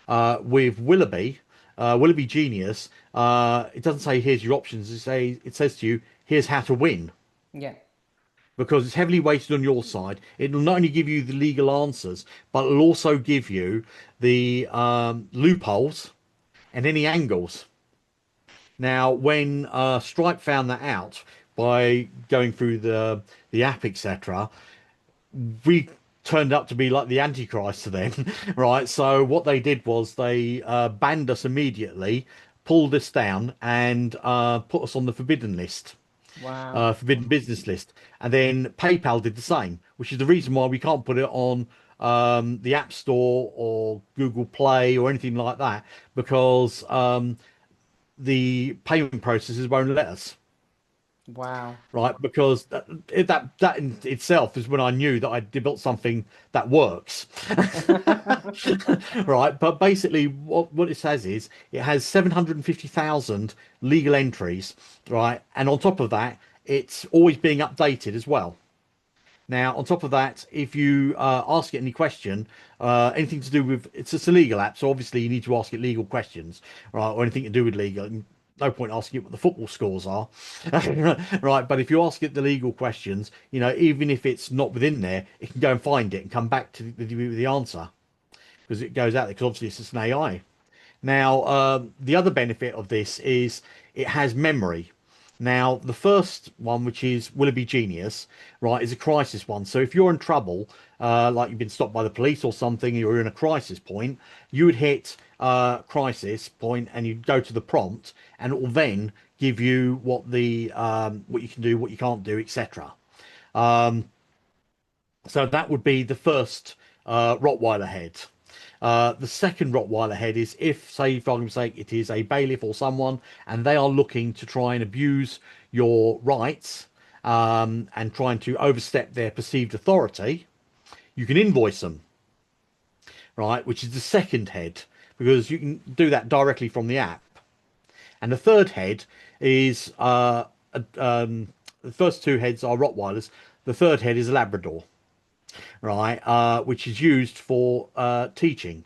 With Willoughby Genius, it doesn't say here's your options. It says to you, here's how to win. Yeah. Because it's heavily weighted on your side. It'll not only give you the legal answers, but it'll also give you the loopholes and any angles. Now, when Stripe found that out by going through the app, etc., we turned up to be like the Antichrist to them, right? So what they did was they banned us immediately, pulled us down, and put us on the forbidden list, Wow. forbidden business list. And then PayPal did the same, which is the reason why we can't put it on the App Store or Google Play or anything like that, because the payment processes won't let us. Wow. Right? Because that in itself is when I knew that I developed something that works, right? But basically, what it says is it has 750,000 legal entries, right? And on top of that, it's always being updated as well. Now, on top of that, if you ask it any question, anything to do with it's a legal app, so obviously you need to ask it legal questions, right, or anything to do with legal. No point asking it what the football scores are, right? But if you ask it the legal questions, even if it's not within there, it can go and find it and come back to the answer because it goes out there because obviously it's just an AI. Now, the other benefit of this is it has memory. Now, the first one, which is Willoughby Genius, right, is a crisis one. So if you're in trouble, like you've been stopped by the police or something, you're in a crisis point, you would hit crisis point and you'd go to the prompt, and it will then give you what you can do, what you can't do, etc. So that would be the first Rottweiler head. The second Rottweiler head is if, say, for argument's sake, it is a bailiff or someone, and they are looking to try and abuse your rights and trying to overstep their perceived authority, you can invoice them, right? Which is the second head because you can do that directly from the app. And the third head is the first two heads are Rottweilers. The third head is a Labrador, right? Which is used for teaching.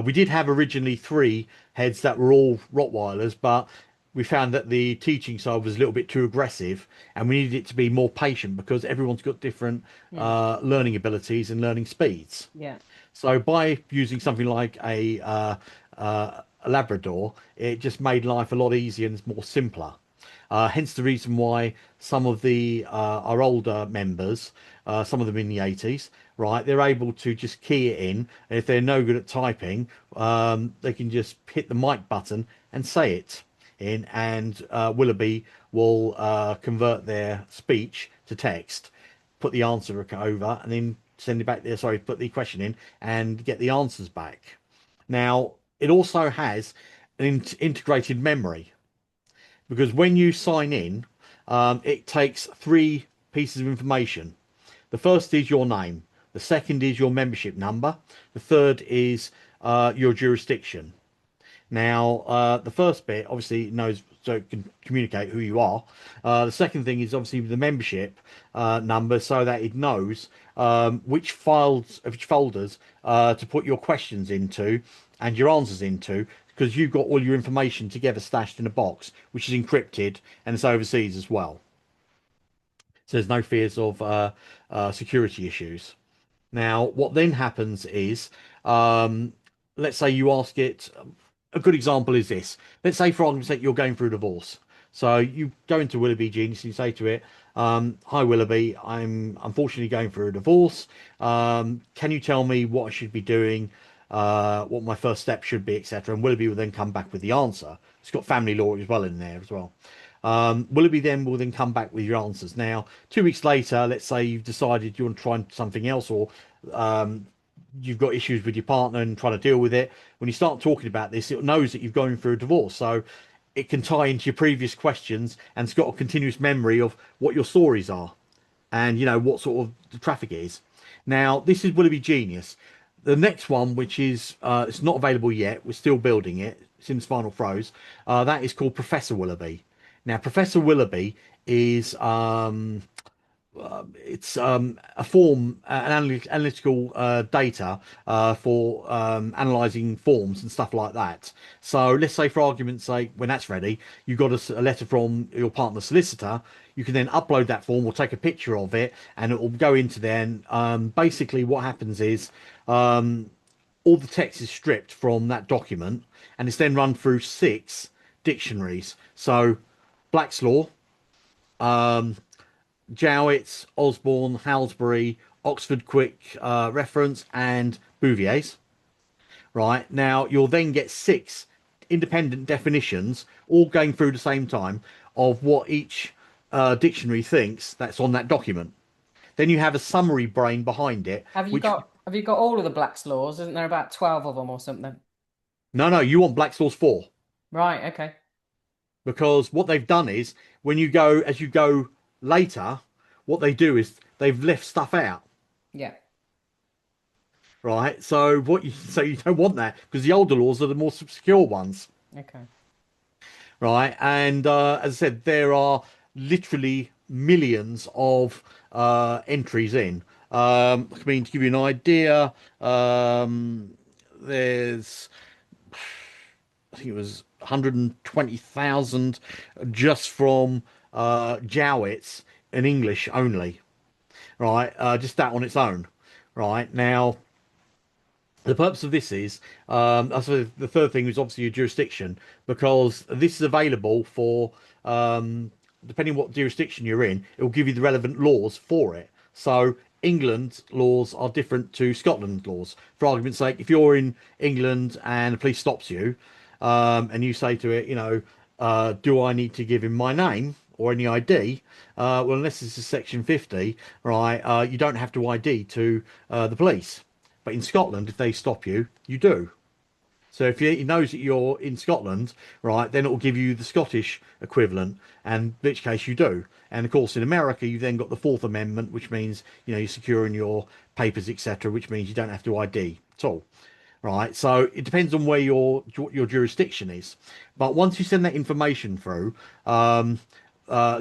We did have originally three heads that were all Rottweilers, but we found that the teaching side was a little bit too aggressive, and we needed it to be more patient because everyone's got different Hmm. learning abilities and learning speeds. Yeah. So by using something like a Labrador, it just made life a lot easier and more simpler. Hence the reason why some of the our older members, some of them in the 80s, right, they're able to just key it in. And if they're no good at typing, they can just hit the mic button and say it in, and Willoughby will convert their speech to text, put the answer over, and then send it back there. Sorry, put the question in and get the answers back. Now, it also has an integrated memory because when you sign in, it takes three pieces of information. The first is your name. The second is your membership number. The third is your jurisdiction. Now, the first bit obviously knows so it can communicate who you are. The second thing is obviously the membership number, so that it knows which folders to put your questions into and your answers into, because you've got all your information together stashed in a box, which is encrypted and it's overseas as well. So there's no fears of security issues. Now, what then happens is, um, let's say you ask it. A good example is this. Let's say, for argument's sake, you're going through a divorce. So you go into Willoughby Genius and you say to it, "Hi Willoughby, I'm unfortunately going through a divorce. Can you tell me what I should be doing, what my first step should be, etc." And Willoughby will then come back with the answer. It's got family law as well in there as well. Willoughby then will then come back with your answers. Now, 2 weeks later, let's say you've decided you want to try something else, or um, you've got issues with your partner and trying to deal with it. When you start talking about this, it knows that you've gone through a divorce, so it can tie into your previous questions, and it's got a continuous memory of what your stories are, and what sort of the traffic is. Now, this is Willoughby Genius. The next one, which is it's not available yet, we're still building it. It's in its final throes. That is called Professor Willoughby. Now, Professor Willoughby is it's a form, analytical data for analysing forms and stuff like that. So let's say, for argument's sake, when that's ready, you got a letter from your partner's solicitor. You can then upload that form or take a picture of it, and it will go into there. And basically, what happens is all the text is stripped from that document, and it's then run through 6 dictionaries. So Black's Law, Jowett's, Osborne, Halsbury, Oxford Quick Reference, and Bouvier's. Right now, you'll then get 6 independent definitions, all going through the same time, of what each dictionary thinks that's on that document. Then you have a summary brain behind it, which Have you got all of the Black's laws? Isn't there about 12 of them or something? no, you want Black's Laws 4, Right, okay. because what they've done is when you go as you go later, what they do is they've left stuff out. Yeah. Right? So you don't want that because the older laws are the more obscure ones, Okay. right? And as I said, there are literally millions of entries in. I mean, to give you an idea, there's I think it was 120,000 just from Jowett's in English only, right? Just that on its own, right? Now, the purpose of this is, I suppose the third thing is obviously your jurisdiction, because this is available for, depending what jurisdiction you're in, it will give you the relevant laws for it. So England laws are different to Scotland laws. For argument's sake, if you're in England and the police stops you, and you say to it, do I need to give him my name or any ID? Well, unless this is Section 50, right, you don't have to ID to the police. But in Scotland, if they stop you, you do. So if he knows that you're in Scotland, right, then it will give you the Scottish equivalent, and in which case you do. And of course, in America, you've then got the Fourth Amendment, which means you're securing your papers, etc., which means you don't have to ID at all. Right, so it depends on where your jurisdiction is. But once you send that information through, so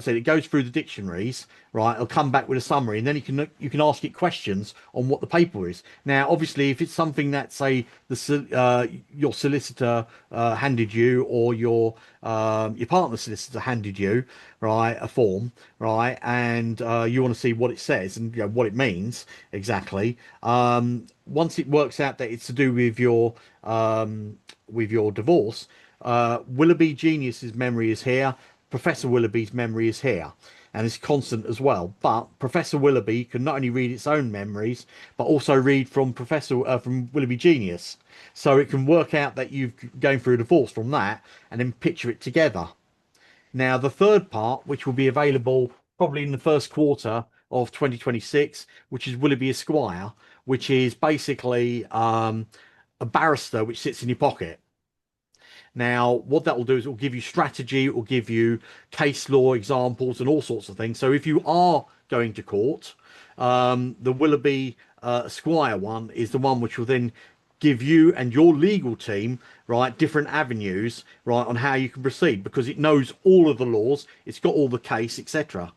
it goes through the dictionaries, right? It'll come back with a summary, and then you can ask it questions on what the paper is. Now, obviously, if it's something that say your solicitor handed you, or your partner's solicitor handed you, right, a form, right, and you want to see what it says and what it means exactly. Once it works out that it's to do with your divorce, Willoughby Genius's memory is here. Professor Willoughby's memory is here, and it's constant as well. But Professor Willoughby can not only read its own memories, but also read from Willoughby Genius. So it can work out that you've going through a divorce from that, and then picture it together. Now, the third part, which will be available probably in the first quarter of 2026, which is Willoughby Esquire, which is basically a barrister which sits in your pocket. Now, what that will do is it will give you strategy, it will give you case law examples and all sorts of things. So if you are going to court, the Willoughby Squire one is the one which will then give you and your legal team, right, different avenues, right, on how you can proceed because it knows all of the laws, it's got all the case, etc.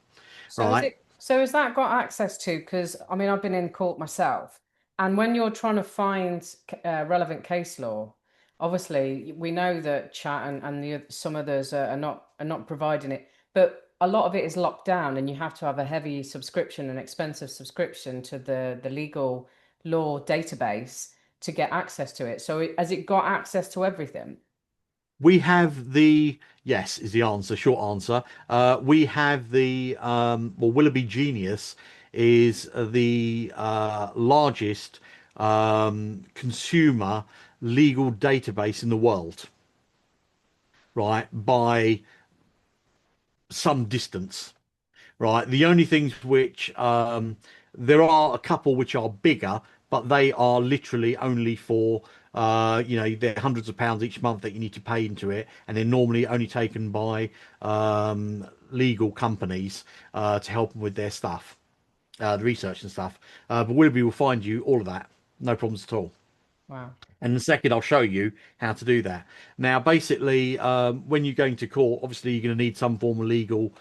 So is Right? it, so has that got access to? Because I mean, I've been in court myself, and when you're trying to find relevant case law, obviously we know that chat and some others are not providing it, but a lot of it is locked down, and you have to have a heavy subscription, an expensive subscription to the legal law database to get access to it. So has it got access to everything? We have the yes is the answer, short answer. We have the well, Willoughby Genius is the largest consumer legal database in the world, right? By some distance, right? The only things which there are a couple which are bigger, but they are literally only for they're hundreds of pounds each month that you need to pay into it, and they're normally only taken by legal companies to help them with their stuff, the research and stuff. But Willoughby will find you all of that, no problems at all. Wow. And in a second, I'll show you how to do that. Now, basically, when you're going to court, obviously you're going to need some form of legal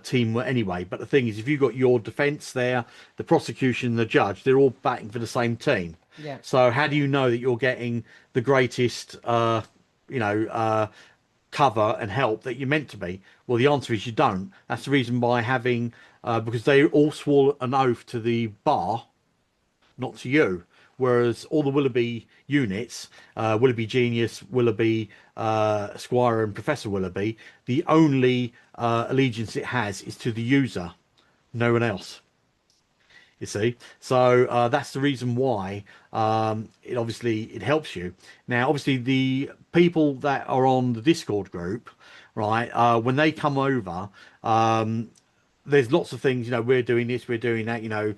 team anyway. But the thing is, if you've got your defence there, the prosecution, the judge, they're all batting for the same team. Yeah. So how do you know that you're getting the greatest, you know, uh, cover and help that you're meant to be? Well, the answer is you don't. That's the reason by having, because they all swore an oath to the bar, not to you. Whereas all the Willoughby units, Willoughby Genius, Willoughby Squire, and Professor Willoughby, the only allegiance it has is to the user, no one else. You see, so that's the reason why it obviously it helps you. Now, obviously, the people that are on the Discord group, right, when they come over, there's lots of things, we're doing this, we're doing that,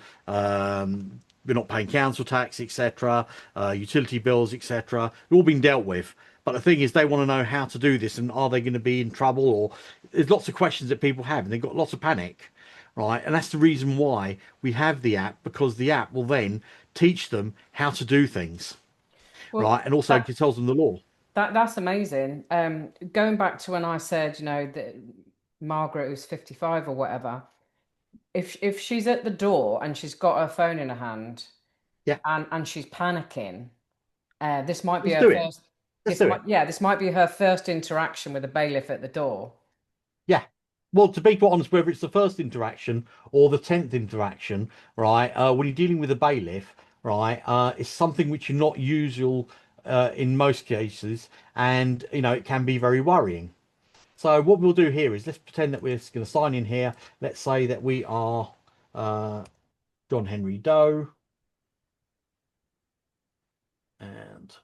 we're not paying council tax, etc., utility bills, etc. They're all being dealt with. But the thing is, they want to know how to do this and are they going to be in trouble? Or there's lots of questions that people have and they've got lots of panic, right? And that's the reason why we have the app, because the app will then teach them how to do things, Well, right? And also that it tells them the law. that's amazing. Going back to when I said, that Margaret who's 55 or whatever, if she's at the door and she's got her phone in her hand Yeah, and she's panicking, this might be let's her do it. first. Let's do it. This might be her first interaction with a bailiff at the door. Yeah. Well, to be quite honest, whether it's the first interaction or the 10th interaction, right, when you're dealing with a bailiff, right, it's something which you're not usual in most cases, and it can be very worrying. So what we'll do here is let's pretend that we're going to sign in here. Let's say that we are uh, John Henry Doe, and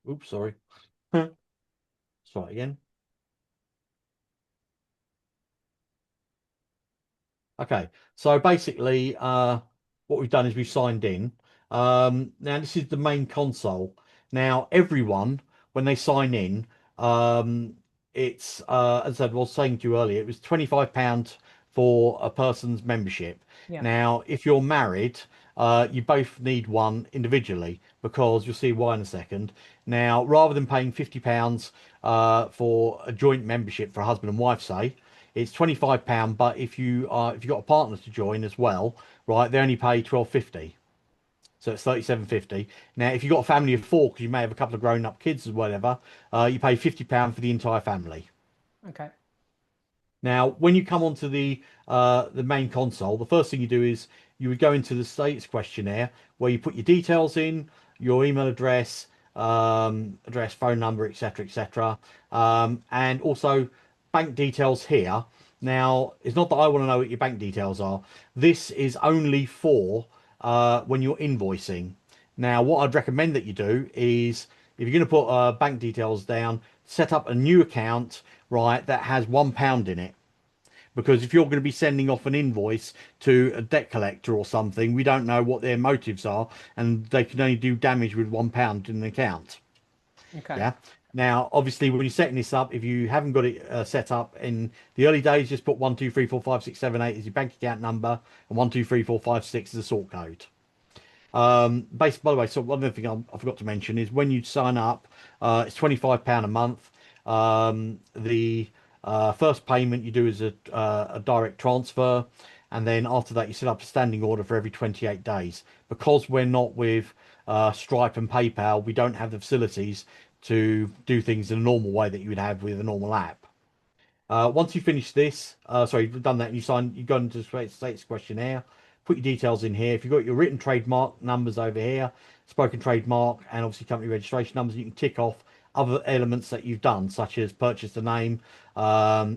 oops, sorry. Let's try it again. Okay, so basically, what we've done is we've signed in. Now this is the main console. Now everyone, when they sign in, it's as I was saying to you earlier, it was £25 for a person's membership. Yeah. Now, if you're married, you both need one individually because you'll see why in a second. Now, rather than paying £50 for a joint membership for a husband and wife, say. It's £25, but if you've got a partner to join as well, right, they only pay 12.50. So it's 37.50. Now, if you've got a family of four, because you may have a couple of grown-up kids or whatever, you pay £50 for the entire family. Okay. Now, when you come onto the main console, the first thing you do is you would go into the status questionnaire where you put your details in, your email address, phone number, etc., etc., and also bank details here. Now, it's not that I want to know what your bank details are. This is only for when you're invoicing. Now, what I'd recommend that you do is if you're going to put bank details down, set up a new account, right, that has £1 in it, because if you're going to be sending off an invoice to a debt collector or something, we don't know what their motives are, and they can only do damage with £1 in an account. Okay. Yeah. Now, obviously, when you're setting this up, if you haven't got it set up in the early days, just put 1234567 8 as your bank account number and 12345 6 as the sort code. Based, by the way, so one other thing I forgot to mention is when you sign up, it's £25 a month. The first payment you do is a direct transfer, and then after that, you set up a standing order for every 28 days. Because we're not with Stripe and PayPal, we don't have the facilities to do things in a normal way that you would have with a normal app. Once you finish this, sorry, you've done that and you go into the status questionnaire, put your details in here. If you've got your written trademark numbers over here, spoken trademark, and obviously company registration numbers, you can tick off other elements that you've done, such as purchase the name,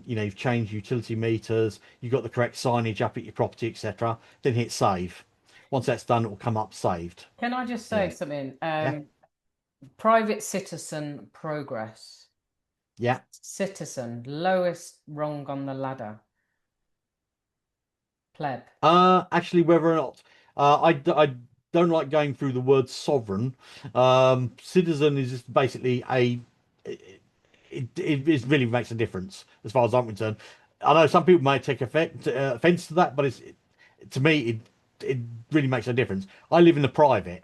you've changed utility meters, you've got the correct signage up at your property, etc. Then hit save. Once that's done, it will come up saved. Can I just say Yeah. something? Yeah. Private citizen progress. Yeah. Citizen, lowest rung on the ladder. Pleb. Actually, whether or not I don't like going through the word sovereign. Citizen is just basically it really makes a difference as far as I'm concerned. I know some people may take offense to that, but to me it really makes a difference. I live in the private,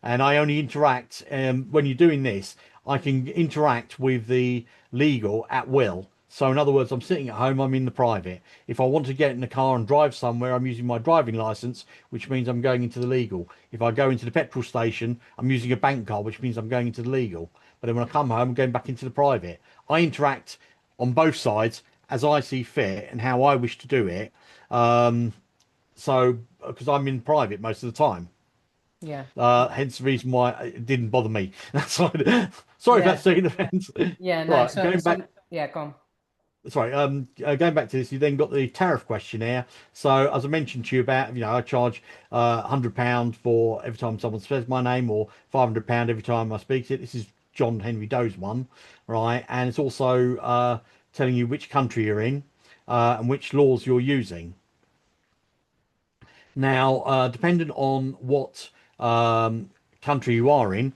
and I only interact when you're doing this. I can interact with the legal at will. So in other words, I'm sitting at home, I'm in the private. If I want to get in the car and drive somewhere, I'm using my driving license, which means I'm going into the legal. If I go into the petrol station, I'm using a bank card, which means I'm going into the legal. But then when I come home, I'm going back into the private. I interact on both sides as I see fit and how I wish to do it. Um, so because I'm in private most of the time. Yeah. Hence the reason why it didn't bother me. Sorry if Yeah. that's taking offence. Yeah, no. Right, So going back. yeah, go on. Sorry, going back to this, you then got the tariff questionnaire. So as I mentioned to you about, I charge £100 for every time someone says my name, or £500 every time I speak it. This is John Henry Doe's one, right? And it's also telling you which country you're in and which laws you're using. Now, depending on what country you are in,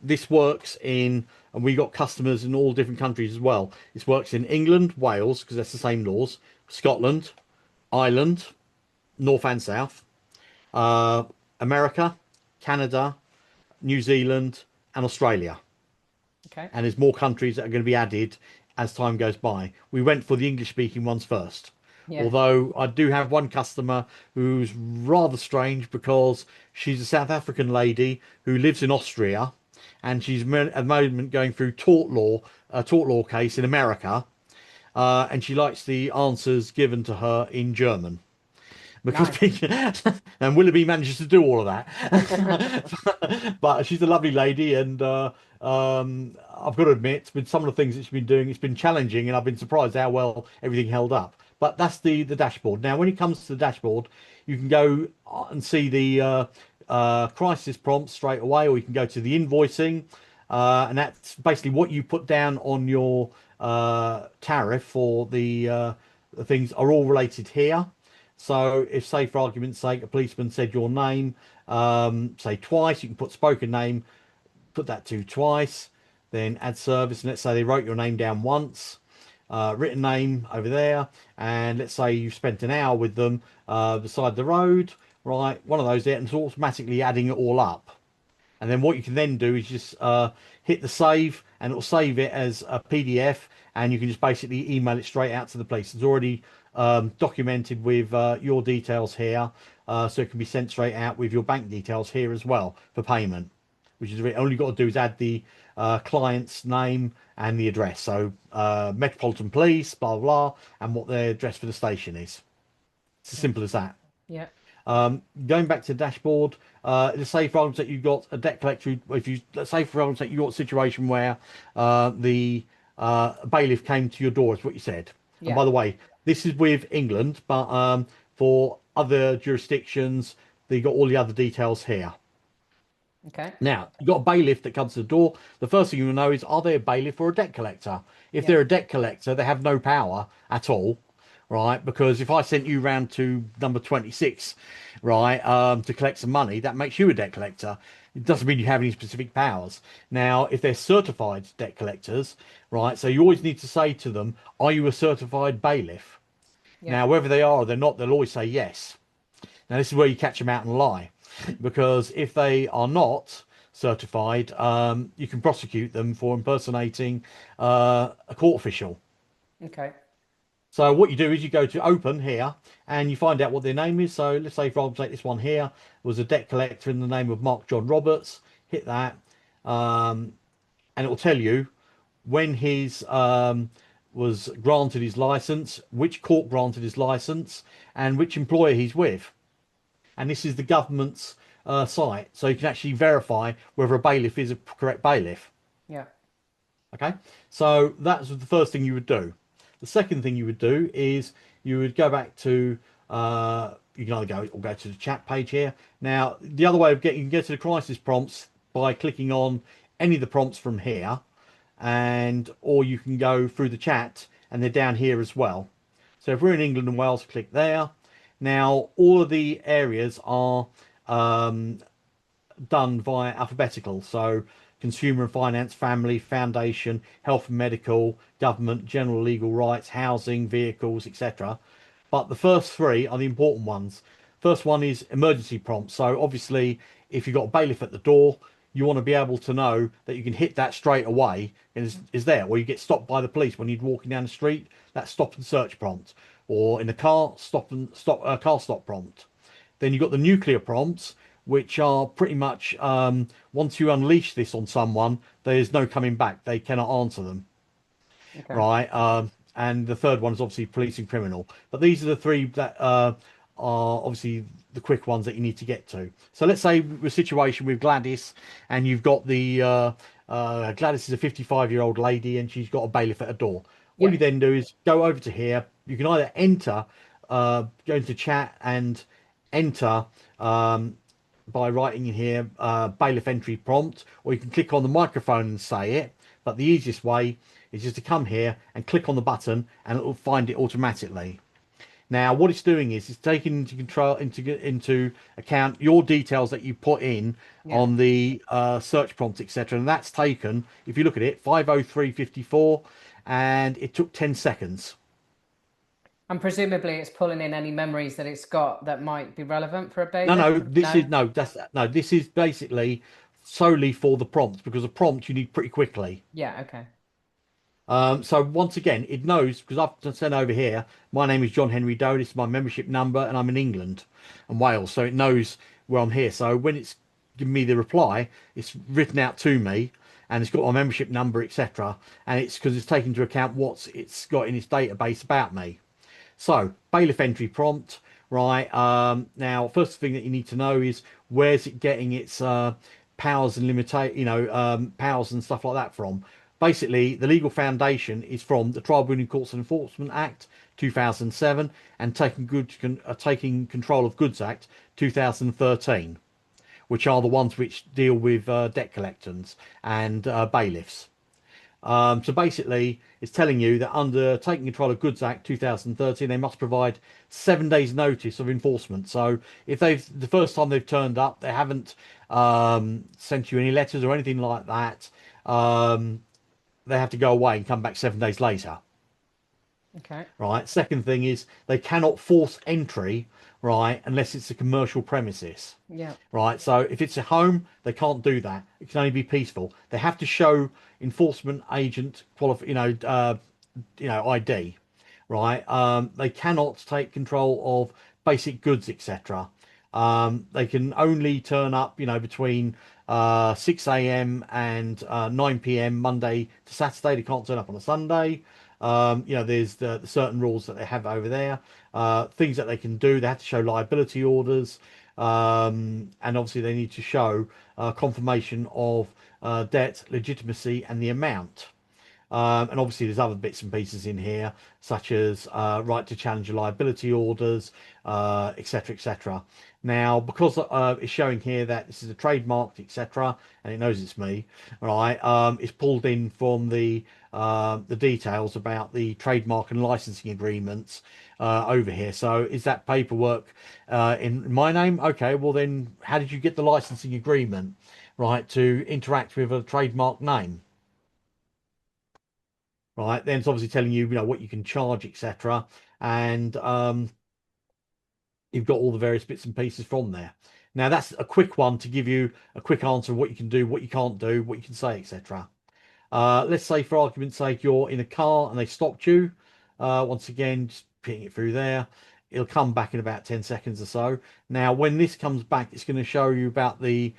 this works in, and we got customers in all different countries as well. This works in England, Wales, because that's the same laws, Scotland, Ireland, North and South, uh, America, Canada, New Zealand, and Australia. Okay. And there's more countries that are going to be added as time goes by. We went for the English speaking ones first. Yeah. Although I do have one customer who's rather strange because she's a South African lady who lives in Austria, and she's at the moment going through a tort law case in America, and she likes the answers given to her in German because Nice. and Willoughby manages to do all of that. But she's a lovely lady, and I've got to admit, with some of the things that she's been doing, it's been challenging, and I've been surprised how well everything held up. But that's the dashboard. Now, when it comes to the dashboard, you can go and see the crisis prompts straight away, or you can go to the invoicing, and that's basically what you put down on your tariff for the things are all related here. So if, say, for argument's sake, a policeman said your name, say twice, you can put spoken name, put that to twice, then add service, and let's say they wrote your name down once, written name over there, and let's say you've spent an hour with them beside the road, right? One of those there, and it's automatically adding it all up. And then what you can then do is just hit the save, and it'll save it as a PDF, and you can just basically email it straight out to the police. It's already documented with your details here, so it can be sent straight out with your bank details here as well for payment. Which is all you got to do is add the client's name and the address. So Metropolitan Police, blah blah, blah, and what their address for the station is. It's as simple as that. Yeah. Going back to the dashboard, let's say for instance that you got a debt collector. If you let's say for instance that you got a situation where the bailiff came to your door, is what you said. And Yeah. by the way, this is with England, but for other jurisdictions, they got all the other details here. Okay. Now, you've got a bailiff that comes to the door. The first thing you will know is, are they a bailiff or a debt collector? If Yeah. they're a debt collector, they have no power at all. right? Because if I sent you round to number 26, right, to collect some money, that makes you a debt collector. It doesn't mean you have any specific powers. Now, if they're certified debt collectors, right, so you always need to say to them, are you a certified bailiff? Yeah. Now, whether they are or they're not, they'll always say yes. Now, this is where you catch them out and lie, because if they are not certified, you can prosecute them for impersonating a court official. Okay. So what you do is you go to open here and you find out what their name is. So let's say, for example, take this one here was a debt collector in the name of Mark John Roberts. Hit that, and it will tell you when his was granted his license, which court granted his license, and which employer he's with. And this is the government's site, so you can actually verify whether a bailiff is a correct bailiff. Yeah. Okay, so that's the first thing you would do. The second thing you would do is you would go back to you can either go to the chat page here. Now, the other way of getting you can get to the crisis prompts by clicking on any of the prompts from here, and or you can go through the chat and they're down here as well. So if we're in England and Wales, click there. Now, all of the areas are um, done via alphabetical. So consumer and finance, family, foundation, health and medical, government, general legal rights, housing, vehicles, etc. But the first three are the important ones. First one is emergency prompts. So obviously, if you've got a bailiff at the door, you want to be able to know that you can hit that straight away and is there. Or you get stopped by the police when you're walking down the street, that stop and search prompt. Or in a car, car stop prompt. Then you've got the nuclear prompts, which are pretty much once you unleash this on someone, there's no coming back. They cannot answer them, Okay. right? And the third one is obviously police and criminal. But these are the three that are obviously the quick ones that you need to get to. So let's say we're a situation with Gladys, and you've got the Gladys is a 55-year-old lady, and she's got a bailiff at her door. All Yeah. you then do is go over to here. You can either enter, go into chat and enter by writing in here bailiff entry prompt, or you can click on the microphone and say it. But the easiest way is just to come here and click on the button, and it will find it automatically. Now, what it's doing is it's taking into account your details that you put in Yeah. on the search prompt, etc. And that's taken, if you look at it, 50354, and it took 10 seconds. And presumably it's pulling in any memories that it's got that might be relevant for a No, bailiff. no, this No? is no, that's no, this is basically solely for the prompt because a prompt you need pretty quickly. Yeah. Okay. So once again, it knows because I've sent over here. My name is John Henry Doe. This is my membership number, and I'm in England and Wales, so it knows where I'm here. So when it's giving me the reply, it's written out to me, and it's got my membership number, etc. And it's because it's taken into account what it's got in its database about me. So bailiff entry prompt, right? Now, first thing that you need to know is where's it getting its powers and powers and stuff like that from. Basically, the legal foundation is from the Tribunal Courts and Enforcement Act 2007 and Taking Control of Goods Act 2013, which are the ones which deal with debt collectors and bailiffs. So basically, it's telling you that under Taking Control of Goods Act 2013, they must provide 7 days notice of enforcement. So if the first time they've turned up, they haven't sent you any letters or anything like that, they have to go away and come back 7 days later. Okay. Right. Second thing is they cannot force entry, right, unless it's a commercial premises. Yeah. Right. So if it's a home, they can't do that. It can only be peaceful. They have to show enforcement agent ID. Right. They cannot take control of basic goods, etc. They can only turn up, between 6 a.m. and 9 p.m. Monday to Saturday. They can't turn up on a Sunday. There's the certain rules that they have over there. Things that they can do. They have to show liability orders, and obviously they need to show confirmation of debt, legitimacy, and the amount. And obviously, there's other bits and pieces in here, such as right to challenge liability orders, etc., etc. Now, because it's showing here that this is a trademark, etc., and it knows it's me, right? It's pulled in from the details about the trademark and licensing agreements over here. So, is that paperwork in my name? Okay, well then, how did you get the licensing agreement, right, to interact with a trademark name? Right, then it's obviously telling you, what you can charge, etc. And you've got all the various bits and pieces from there. Now, that's a quick one to give you a quick answer of what you can do, what you can't do, what you can say, etc. Let's say, for argument's sake, you're in a car and they stopped you. Once again, just putting it through there. It'll come back in about 10 seconds or so. Now, when this comes back, it's going to show you about the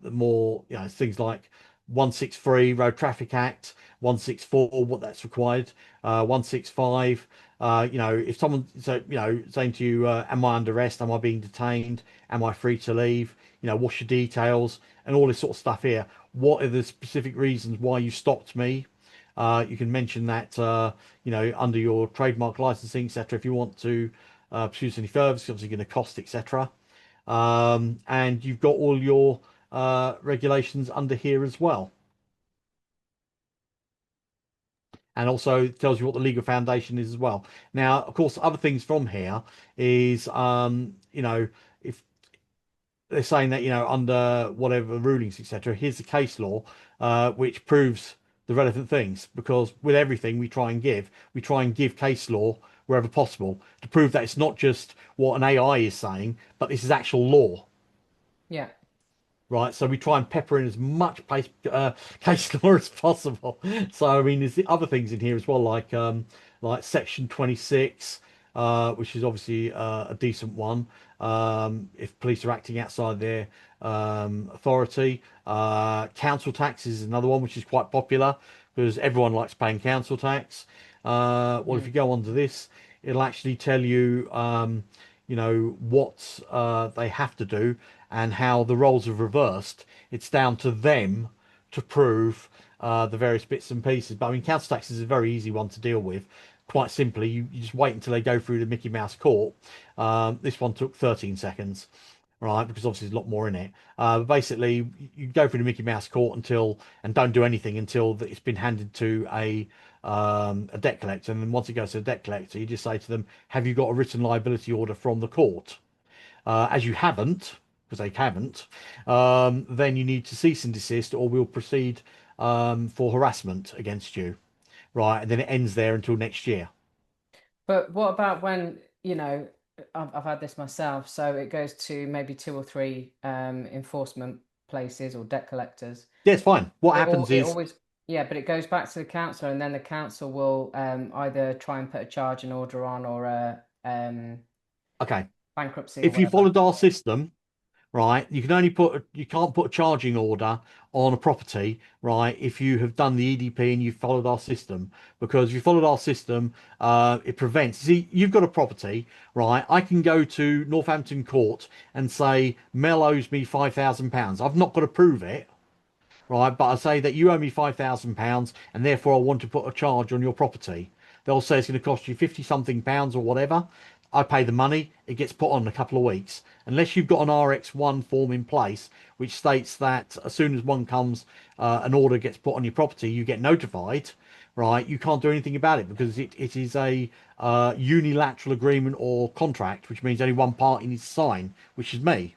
more, things like 163 Road Traffic Act, 164, what that's required, 165. If someone, so, saying to you, am I under arrest? Am I being detained? Am I free to leave? What's your details? And all this sort of stuff here. What are the specific reasons why you stopped me? You can mention that, under your trademark licensing, etc. If you want to pursue any further, it's obviously going to cost, etc. And you've got all your regulations under here as well. And also tells you what the legal foundation is as well. Now, of course, other things from here is, if they're saying that, under whatever rulings, etc., here's the case law, which proves the relevant things. Because with everything we try and give case law wherever possible to prove that it's not just what an AI is saying, but this is actual law. Yeah. Right, so we try and pepper in as much case law as possible. So I mean, there's the other things in here as well, like Section 26, which is obviously a decent one. If police are acting outside their authority, council tax is another one which is quite popular because everyone likes paying council tax. Well, if Mm. you go on to this, it'll actually tell you, what they have to do and how the roles are reversed. It's down to them to prove the various bits and pieces. But I mean, council tax is a very easy one to deal with. Quite simply, you just wait until they go through the Mickey Mouse court. This one took 13 seconds, right? Because obviously there's a lot more in it. But basically, you go through the Mickey Mouse court and don't do anything until it's been handed to a debt collector. And then once it goes to the debt collector, you just say to them, "Have you got a written liability order from the court?" As you haven't, because they haven't, then you need to cease and desist, or we'll proceed for harassment against you. Right, and then it ends there until next year. But what about when, I've had this myself, so it goes to maybe two or three enforcement places or debt collectors. Yeah, it's fine. What happens It is, always, yeah, but it goes back to the council, and then the council will either try and put a charge and order on or a okay, bankruptcy or if you whatever. followed our system, right, you can't put a charging order on a property, right, if you have done the EDP and you've followed our system. Because if you followed our system, it prevents. See, you've got a property, right? I can go to Northampton Court and say Mel owes me £5,000. I've not got to prove it, right? But I say that you owe me £5,000 and therefore I want to put a charge on your property. They'll say it's going to cost you 50 something pounds or whatever. I pay the money, it gets put on in a couple of weeks. Unless you've got an RX1 form in place, which states that as soon as one comes, an order gets put on your property, you get notified, right? You can't do anything about it because it is a unilateral agreement or contract, which means only one party needs to sign, which is me,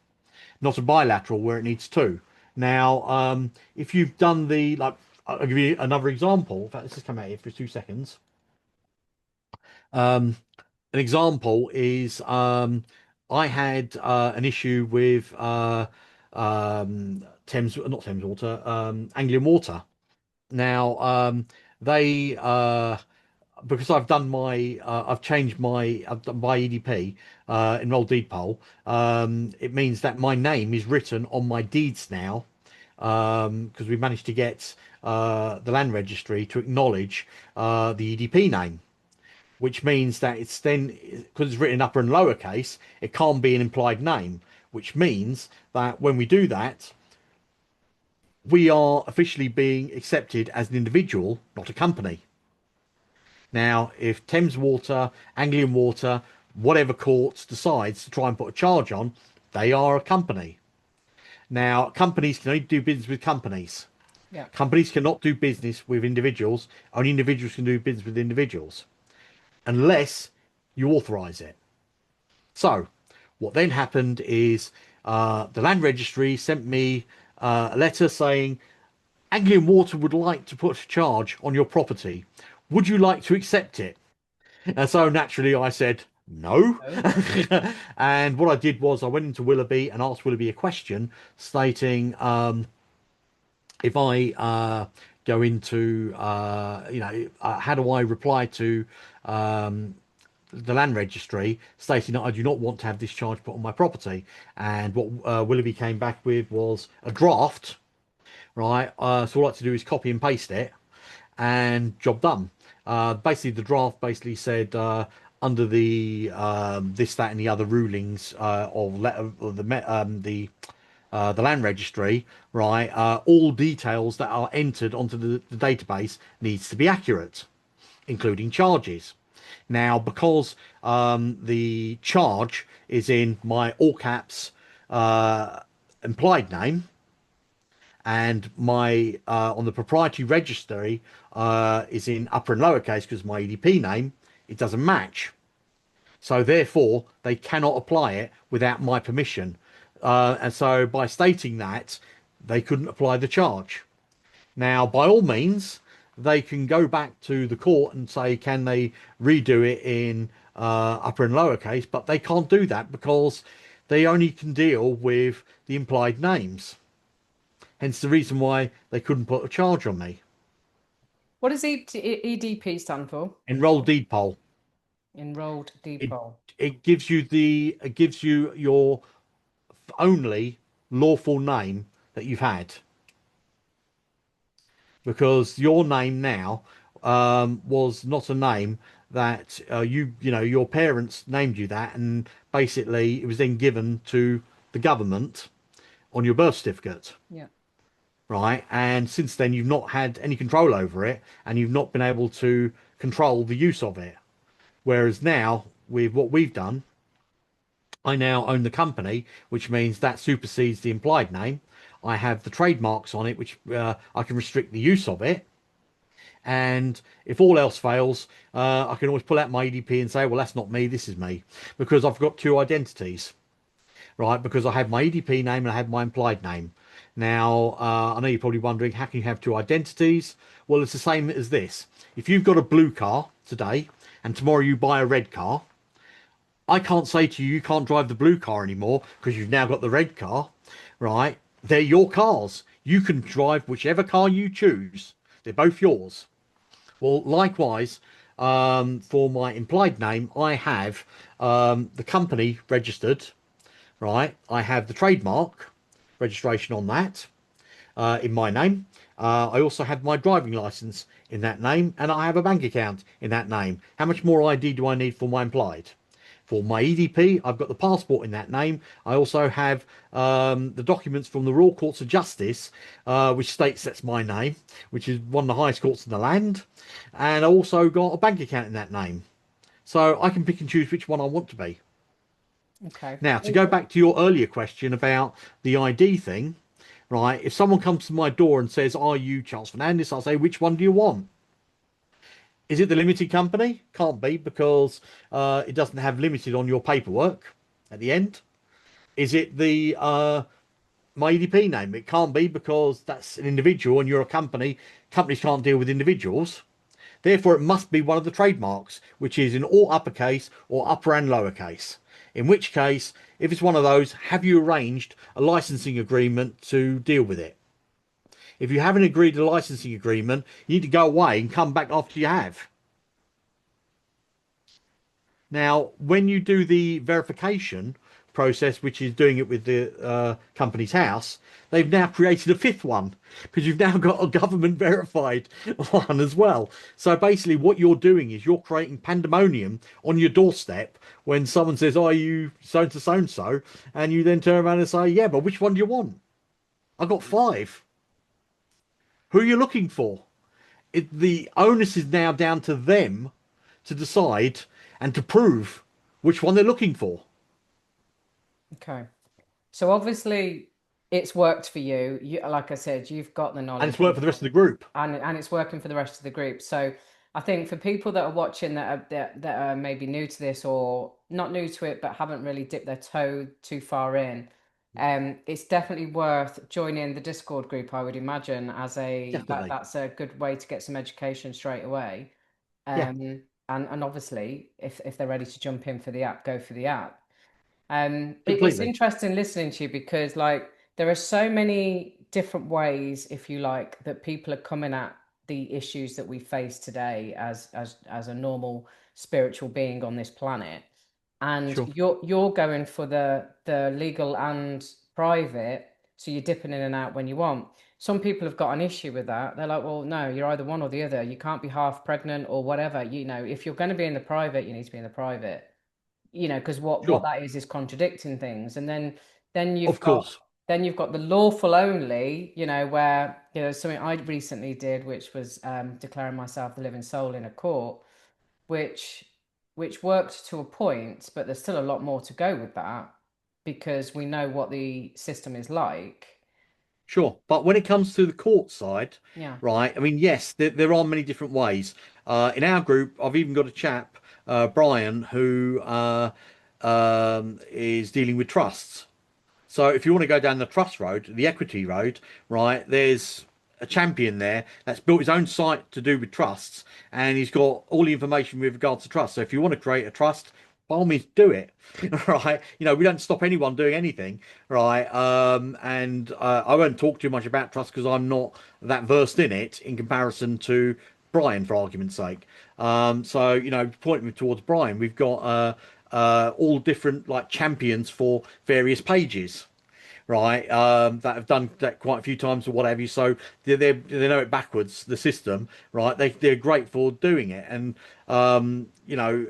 not a bilateral where it needs two. Now, if you've done I'll give you another example. In fact, let's just come out here for 2 seconds. Um, an example is I had an issue with not Thames Water, Anglian Water. Now, they because I've changed I've done my EDP, enrolled deed poll. It means that my name is written on my deeds now, because we managed to get the land registry to acknowledge the EDP name, which means that it's then, because it's written upper and lowercase, it can't be an implied name, which means that when we do that, we are officially being accepted as an individual, not a company. Now, if Thames Water, Anglian Water, whatever court decides to try and put a charge on, they are a company. Now, companies can only do business with companies. Yeah. Companies cannot do business with individuals. Only individuals can do business with individuals unless you authorize it. So, what then happened is the land registry sent me a letter saying Anglian Water would like to put a charge on your property. Would you like to accept it? And so naturally I said no. Oh. And what I did was I went into Willoughby and asked Willoughby a question stating if I go into, how do I reply to the land registry stating that I do not want to have this charge put on my property? And what Willoughby came back with was a draft, right? So all I had to do is copy and paste it and job done. Basically, the draft basically said under the this, that, and the other rulings of the land registry, right? All details that are entered onto the database needs to be accurate, including charges. Now, because the charge is in my all caps implied name, and my on the proprietary registry is in upper and lowercase because my EDP name, it doesn't match. So therefore, they cannot apply it without my permission. And so by stating that, they couldn't apply the charge. Now, by all means, they can go back to the court and say, can they redo it in upper and lowercase? But they can't do that because they only can deal with the implied names. Hence the reason why they couldn't put a charge on me. What does EDP stand for? Enrolled deed poll. Enrolled It depot. it gives you your only lawful name that you've had, because your name now was not a name that your parents named you that, and basically it was then given to the government on your birth certificate. Yeah. Right? And since then, you've not had any control over it, and you've not been able to control the use of it. Whereas now, with what we've done, I now own the company, which means that supersedes the implied name. I have the trademarks on it, which I can restrict the use of it. And if all else fails, I can always pull out my EDP and say, well, that's not me, this is me, because I've got two identities, right? Because I have my EDP name and I have my implied name. Now, I know you're probably wondering, how can you have two identities? Well, it's the same as this. If you've got a blue car today and tomorrow you buy a red car, I can't say to you, you can't drive the blue car anymore because you've now got the red car, right? They're your cars. You can drive whichever car you choose. They're both yours. Well, likewise, for my implied name, I have the company registered, right? I have the trademark registration on that in my name. I also have my driving license in that name, and I have a bank account in that name. How much more ID do I need for my implied? For my EDP, I've got the passport in that name. I also have the documents from the Royal Courts of Justice, which states that's my name, which is one of the highest courts in the land. And I also got a bank account in that name. So I can pick and choose which one I want to be. Okay. Now, to go back to your earlier question about the ID thing, right? If someone comes to my door and says, are you Charles Fernandez? I'll say, which one do you want? Is it the limited company? Can't be, because it doesn't have limited on your paperwork at the end. Is it the my EDP name? It can't be, because that's an individual and you're a company. Companies can't deal with individuals. Therefore, it must be one of the trademarks, which is in all uppercase or upper and lowercase. In which case, if it's one of those, have you arranged a licensing agreement to deal with it? If you haven't agreed a licensing agreement, you need to go away and come back after you have. Now, when you do the verification process, which is doing it with the company's house, they've now created a fifth one, because you've now got a government verified one as well. So basically what you're doing is you're creating pandemonium on your doorstep when someone says, are you so-and-so, so-and-so? And you then turn around and say, yeah, but which one do you want? I've got five. Who are you looking for? The onus is now down to them to decide and to prove which one they're looking for. Okay. So obviously it's worked for you. You, like I said, you've got the And knowledge, it's worked for the rest of the group. and it's working for the rest of the group. So I think for people that are watching that are maybe new to this or not new to it but haven't really dipped their toe too far in, it's definitely worth joining the Discord group, I would imagine, as Definitely. that's a good way to get some education straight away. Yeah, And obviously if they're ready to jump in for the app, go for the app. It's completely. interesting listening to you because like there are so many different ways, if you like, that people are coming at the issues that we face today as a normal spiritual being on this planet. And Sure. you're going for the legal and private, so you're dipping in and out when you want. Some people have got an issue with that. They're like, well, no, you're either one or the other. You can't be half pregnant or whatever. You know, if you're going to be in the private, you need to be in the private, you know, because what Sure. that is contradicting things. And then you've Of got course. the lawful only, you know, where, you know, something I recently did, which was declaring myself the living soul in a court, which worked to a point, but there's still a lot more to go with that because we know what the system is like. Sure. But when it comes to the court side, Yeah. right, I mean, yes, there are many different ways. In our group, I've even got a chap, Brian, who is dealing with trusts. So if you want to go down the trust road, the equity road, right, there's a champion there that's built his own site to do with trusts, and he's got all the information with regards to trust. So if you want to create a trust, by all means do it. Right. You know, we don't stop anyone doing anything, right? And I won't talk too much about trust because I'm not that versed in it in comparison to Brian, for argument's sake. So, you know, pointing me towards Brian, we've got all different like champions for various pages, right? That have done that quite a few times or whatever. So they know it backwards, the system, right? They're great for doing it, and you know,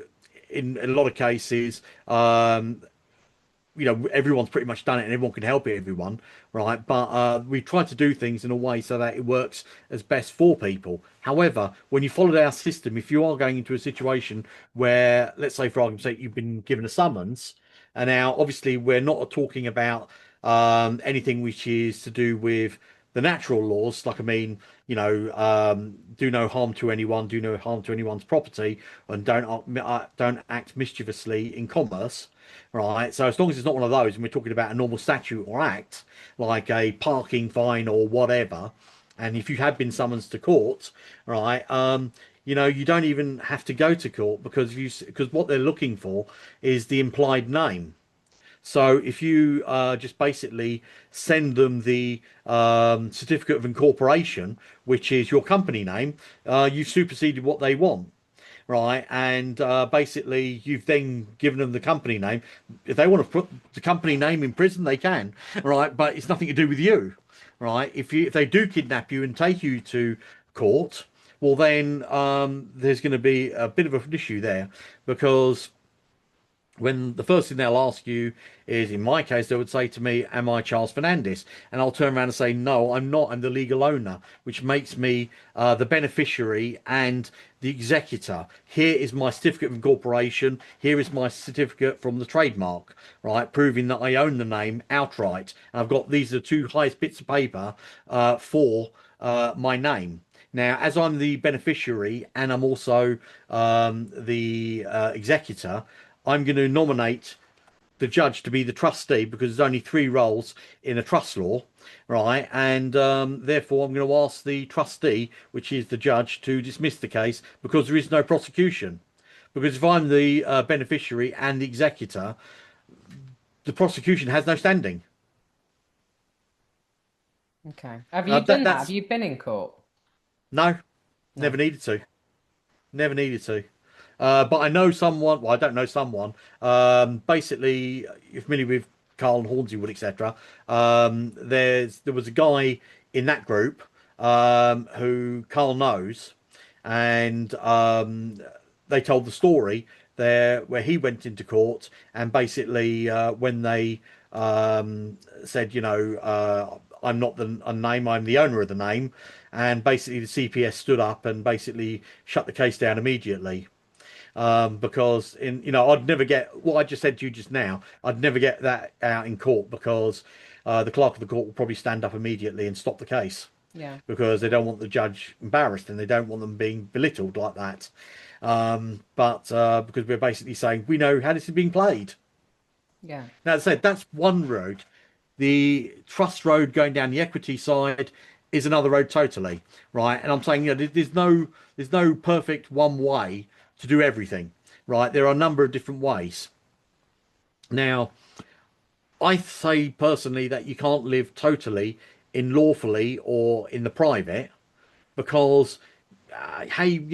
in a lot of cases, you know, everyone's pretty much done it and everyone can help everyone, right? But we try to do things in a way so that it works as best for people. However, when you follow our system, if you are going into a situation where, let's say for argument's sake, you've been given a summons, and now obviously we're not talking about anything which is to do with the natural laws, like I mean, you know, do no harm to anyone, do no harm to anyone's property, and don't act mischievously in commerce, right? So as long as it's not one of those, and we're talking about a normal statute or act, like a parking fine or whatever, and if you have been summoned to court, right, you know, you don't even have to go to court because what they're looking for is the implied name. So if you just basically send them the certificate of incorporation, which is your company name, you've superseded what they want, right? And basically, you've then given them the company name. If they want to put the company name in prison, they can, right? But it's nothing to do with you, right? If they do kidnap you and take you to court, well then there's going to be a bit of an issue there because when the first thing they'll ask you is, in my case, they would say to me, am I Charles Fernandez? And I'll turn around and say, no, I'm not. I'm the legal owner, which makes me the beneficiary and the executor. Here is my certificate of incorporation. Here is my certificate from the trademark, right, proving that I own the name outright. And I've got these are the two highest bits of paper for my name. Now, as I'm the beneficiary and I'm also the executor, I'm going to nominate the judge to be the trustee because there's only three roles in a trust law, right? And therefore, I'm going to ask the trustee, which is the judge, to dismiss the case because there is no prosecution. Because if I'm the beneficiary and the executor, the prosecution has no standing. Okay. Have you done that? Have That's you been in court? no, No. never needed to. Never needed to. But I know someone. Well, I don't know someone. Basically, you're familiar with Carl and Hornseywood, etc. There was a guy in that group who Carl knows, and they told the story there where he went into court and basically when they said, you know, I'm not the a name, I'm the owner of the name, and basically the CPS stood up and basically shut the case down immediately. Because I'd never get what I just said to you just now. I'd never get that out in court because the clerk of the court will probably stand up immediately and stop the case Yeah. because they don't want the judge embarrassed and they don't want them being belittled like that. But because we're basically saying we know how this is being played. Yeah. Now, as I said, that's one road. The trust road going down the equity side is another road totally, right? And I'm saying, there's no perfect one way to do everything, right? There are a number of different ways. Now, I say personally that you can't live totally in lawfully or in the private because how you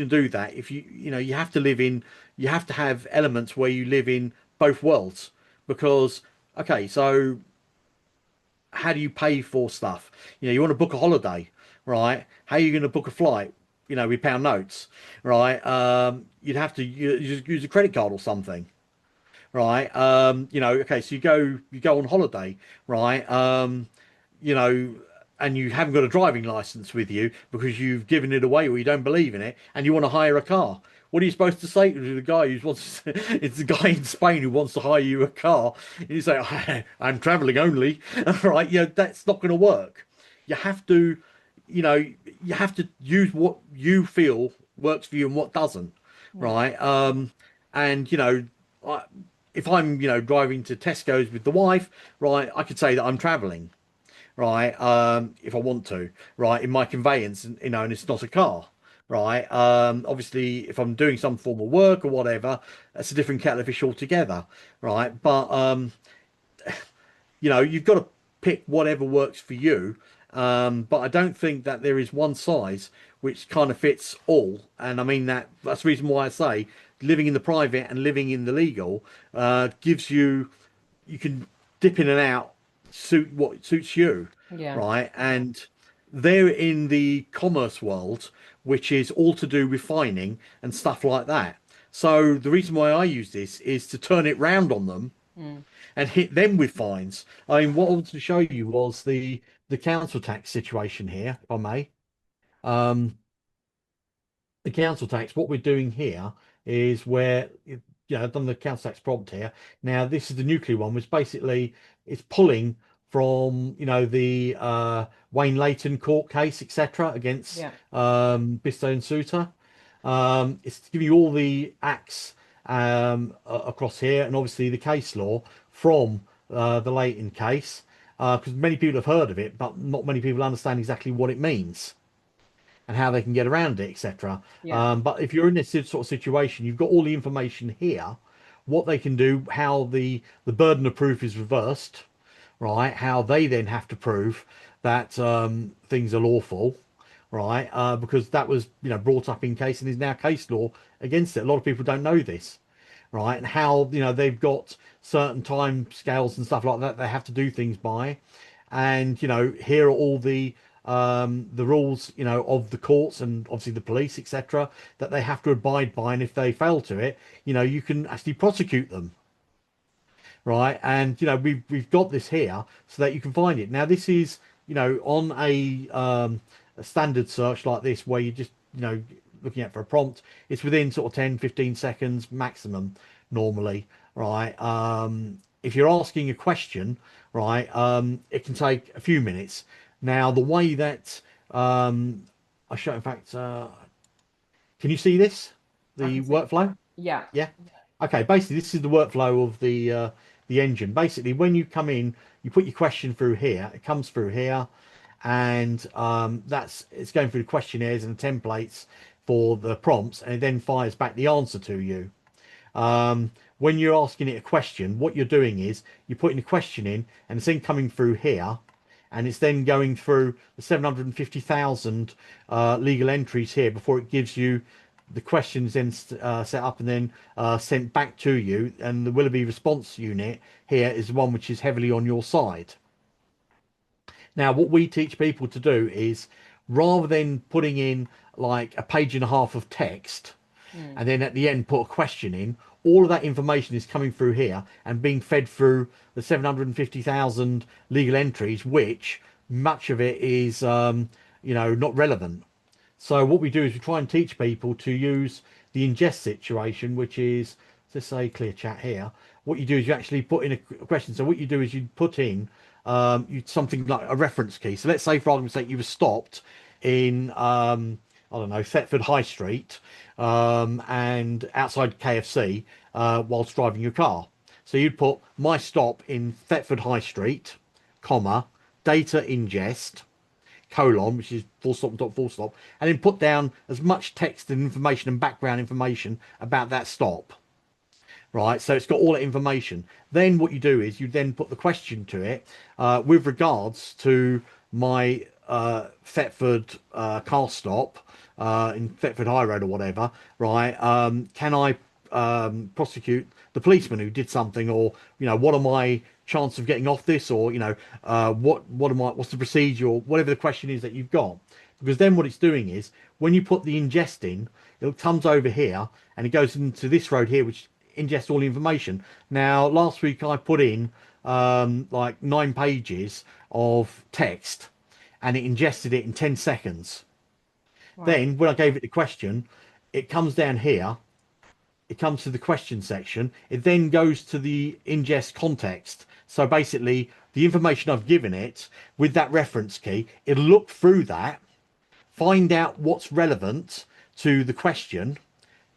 do that if you have to live in you have to have elements where you live in both worlds because okay, so how do you pay for stuff? You want to book a holiday, right? How are you going to book a flight, with pound notes, right? You'd have to use a credit card or something, right? Okay, so you go on holiday, right? You know, and you haven't got a driving license with you because you've given it away or you don't believe in it, and you want to hire a car. What are you supposed to say to the guy who wants? It's the guy in Spain who wants to hire you a car. And you say, "I'm traveling only," right? That's not going to work. You have to, you know, you have to use what you feel works for you and what doesn't, Yeah. right? And I, if I'm, driving to Tesco's with the wife, right, I could say that I'm traveling, right? If I want to, right, in my conveyance, and it's not a car, right? Obviously, if I'm doing some form of work or whatever, that's a different kettle of fish altogether, right? But you've got to pick whatever works for you. But I don't think that there is one size which kind of fits all. And I mean that's the reason why I say living in the private and living in the legal gives you can dip in and out, suit what suits you, Yeah. right? And they're in the commerce world, which is all to do with fining and stuff like that. So the reason why I use this is to turn it round on them Mm. and hit them with fines. I mean, what I wanted to show you was the council tax situation here, if I may. Um, the council tax, what we're doing here is I've done the council tax prompt here. Now, this is the nuclear one, which basically it's pulling from, the Wayne Leighton court case, etc., against Yeah. Bisto and Suter. It's giving you all the acts across here, and obviously the case law from the Leighton case, because many people have heard of it, but not many people understand exactly what it means and how they can get around it, etc. Yeah. But if you're in this sort of situation, you've got all the information here, what they can do, how the burden of proof is reversed, right? How they then have to prove that things are lawful, right? Because that was brought up in case and is now case law against it. A lot of people don't know this, right? And how they've got certain time scales and stuff like that they have to do things by, and here are all the rules of the courts and obviously the police, etc., that they have to abide by, and if they fail to it, you can actually prosecute them, right? And we've got this here so that you can find it. Now this is on a standard search like this where you just looking at for a prompt, it's within sort of 10-15 seconds maximum normally, right? If you're asking a question, right, it can take a few minutes. Now the way that I show, in fact, can you see this, I the can see. workflow? Yeah. Yeah. Okay, basically this is the workflow of the engine. Basically, when you come in, you put your question through here. It comes through here, and it's going through the questionnaires and the templates for the prompts, and it then fires back the answer to you. When you're asking it a question, what you're doing is you're putting a question in, and it's then coming through here, and it's then going through the 750,000 legal entries here before it gives you the questions then set up and then sent back to you. And the Willoughby response unit here is the one which is heavily on your side. Now, what we teach people to do is rather than putting in like a page and a half of text Mm. and then at the end put a question in, all of that information is coming through here and being fed through the 750,000 legal entries, which much of it is not relevant. So what we do is we try and teach people to use the ingest situation, which is, let's say clear chat here. What you do is you actually put in a question. So what you do is you put in something like a reference key. So let's say, for argument's sake, you were stopped in I don't know, Thetford High Street, and outside KFC, whilst driving your car. So you'd put my stop in Thetford High Street, comma, data ingest, colon, which is full stop, dot, full stop, and then put down as much text and information and background information about that stop. Right, so it's got all that information. Then what you do is you then put the question to it with regards to my Thetford car stop in Thetford High Road or whatever. Right, can I prosecute the policeman who did something, or what are my chance of getting off this, or what's the procedure, or whatever the question is that you've got. Because then what it's doing is when you put the ingest in, it comes over here and it goes into this road here, which ingest all the information. Now, last week I put in like 9 pages of text and it ingested it in 10 seconds. Wow. Then, when I gave it the question, it comes down here, it comes to the question section, it then goes to the ingest context. So basically, the information I've given it with that reference key, it'll look through that, find out what's relevant to the question,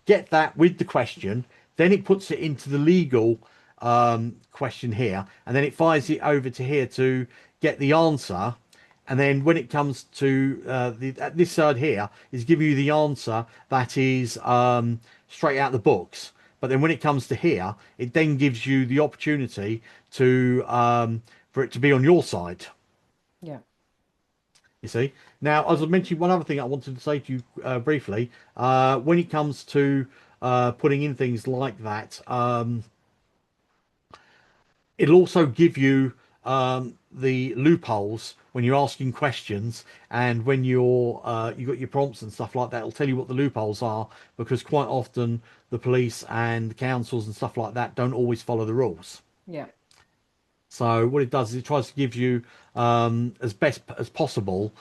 get that with the question, then it puts it into the legal question here, and then it fires it over to here to get the answer. And then when it comes to this side here is giving you the answer that is straight out the books. But then when it comes to here, it then gives you the opportunity to for it to be on your side. Yeah. You see. Now, as I mentioned, one other thing I wanted to say to you briefly, when it comes to putting in things like that, it'll also give you the loopholes when you're asking questions, and when you got your prompts and stuff like that. It'll tell you what the loopholes are, because quite often the police and the councils and stuff like that don't always follow the rules. Yeah. So what it does is it tries to give you as best as possible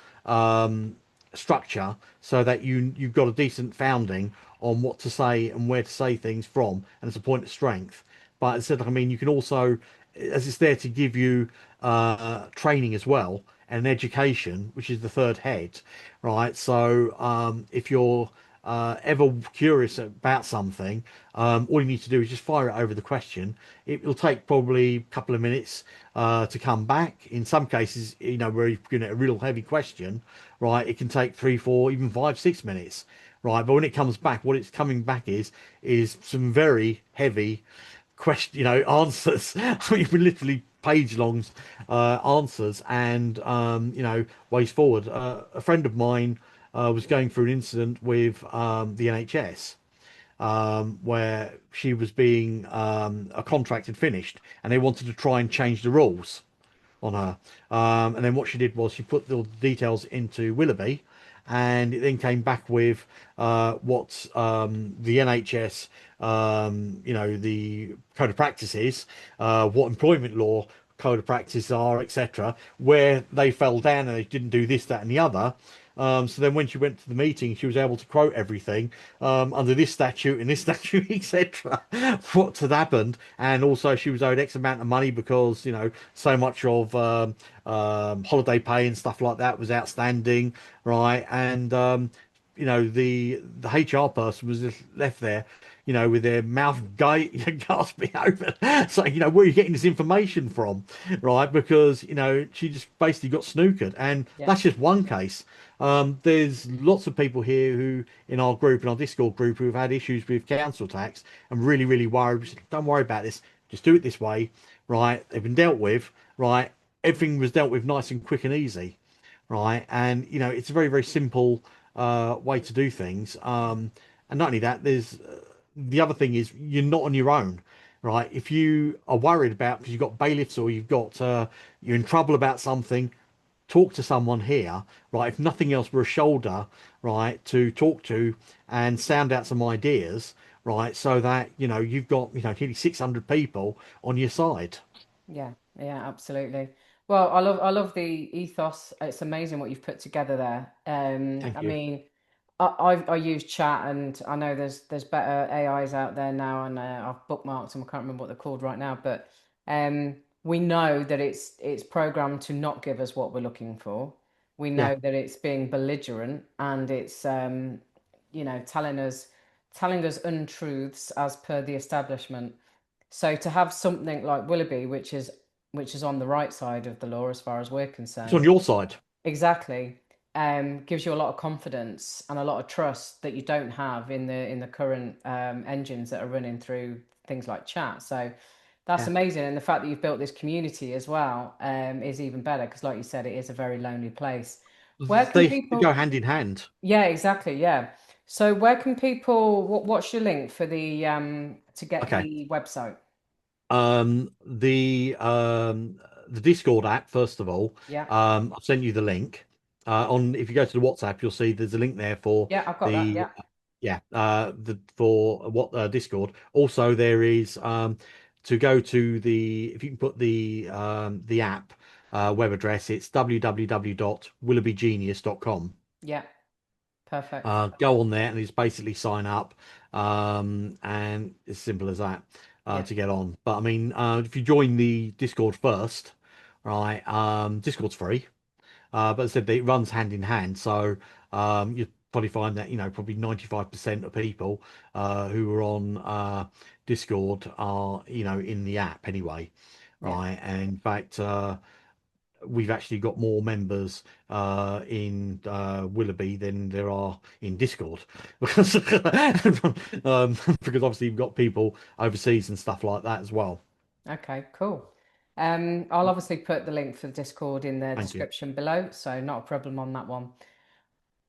structure, so that you've got a decent founding on what to say and where to say things from, and it's a point of strength. But as I said, I mean, you can also, as it's there to give you training as well, and education, which is the third head, right? So if you're ever curious about something, all you need to do is just fire it over the question. It'll take probably a couple of minutes to come back. In some cases, where you're getting a real heavy question, right, it can take 3, 4, even 5, 6 minutes, right? But when it comes back, what it's coming back is some very heavy question, answers. I mean, literally page long answers, and ways forward. A friend of mine was going through an incident with the NHS, where she was being a contract had finished, and they wanted to try and change the rules on her. And then what she did was she put the details into Willoughby, and it then came back with what the NHS, the code of practices, what employment law code of practices are, etc., where they fell down and they didn't do this, that, and the other. So then when she went to the meeting, she was able to quote everything under this statute and this statute, etc., what had happened. And also she was owed X amount of money because, so much of holiday pay and stuff like that was outstanding, right? And, the HR person was just left there, with their mouth gasping open, saying, where are you getting this information from, right? Because she just basically got snookered, and Yeah. that's just one case. There's lots of people here who, in our group, in our Discord group, who have had issues with council tax and really, really worried. Don't worry about this. Just do it this way, right? They've been dealt with, right? Everything was dealt with nice and quick and easy, right? And it's a very, very simple way to do things. And not only that, there's the other thing is you're not on your own, right? If you are worried about because you've got bailiffs, or you've got you're in trouble about something, talk to someone here, right? If nothing else, we're a shoulder, right, to talk to and sound out some ideas, right, so that you've got nearly 600 people on your side. Yeah. Yeah. Absolutely. Well, I love the ethos. It's amazing what you've put together there. Thank I you. mean, I use chat, and I know there's better AIs out there now, and I've bookmarked them. I can't remember what they're called right now, but we know that it's programmed to not give us what we're looking for. We Yeah. know that it's being belligerent, and it's telling us untruths as per the establishment. So to have something like Willoughby, which is on the right side of the law as far as we're It's on concerned, your side. exactly, gives you a lot of confidence and a lot of trust that you don't have in the current engines that are running through things like chat. So that's Yeah. amazing, and the fact that you've built this community as well is even better because, like you said, it is a very lonely place. Where can They go people? hand in hand. Yeah, exactly. Yeah. So where can people? What's your link for the to get Okay. the website? Um, the um, the Discord app, first of all, Yeah. I've sent you the link. On if you go to the WhatsApp, you'll see there's a link there for Yeah, I've got that. the Yeah. yeah, the for what Discord. Also, there is to go to the if you can put the app web address, it's www.willoughbygenius.com. Yeah. Perfect. Go on there and it's basically sign up, and it's simple as that Yeah. to get on. But I mean, if you join the Discord first, right? Discord's free, but as I said, it runs hand in hand. So you probably find that probably 95% of people who are on Discord are in the app anyway, Yeah. right? And in fact, we've actually got more members in Willoughby than there are in Discord because because obviously you've got people overseas and stuff like that as well. Okay, cool. I'll obviously put the link for the Discord in the Thank you. description below, so not a problem on that one.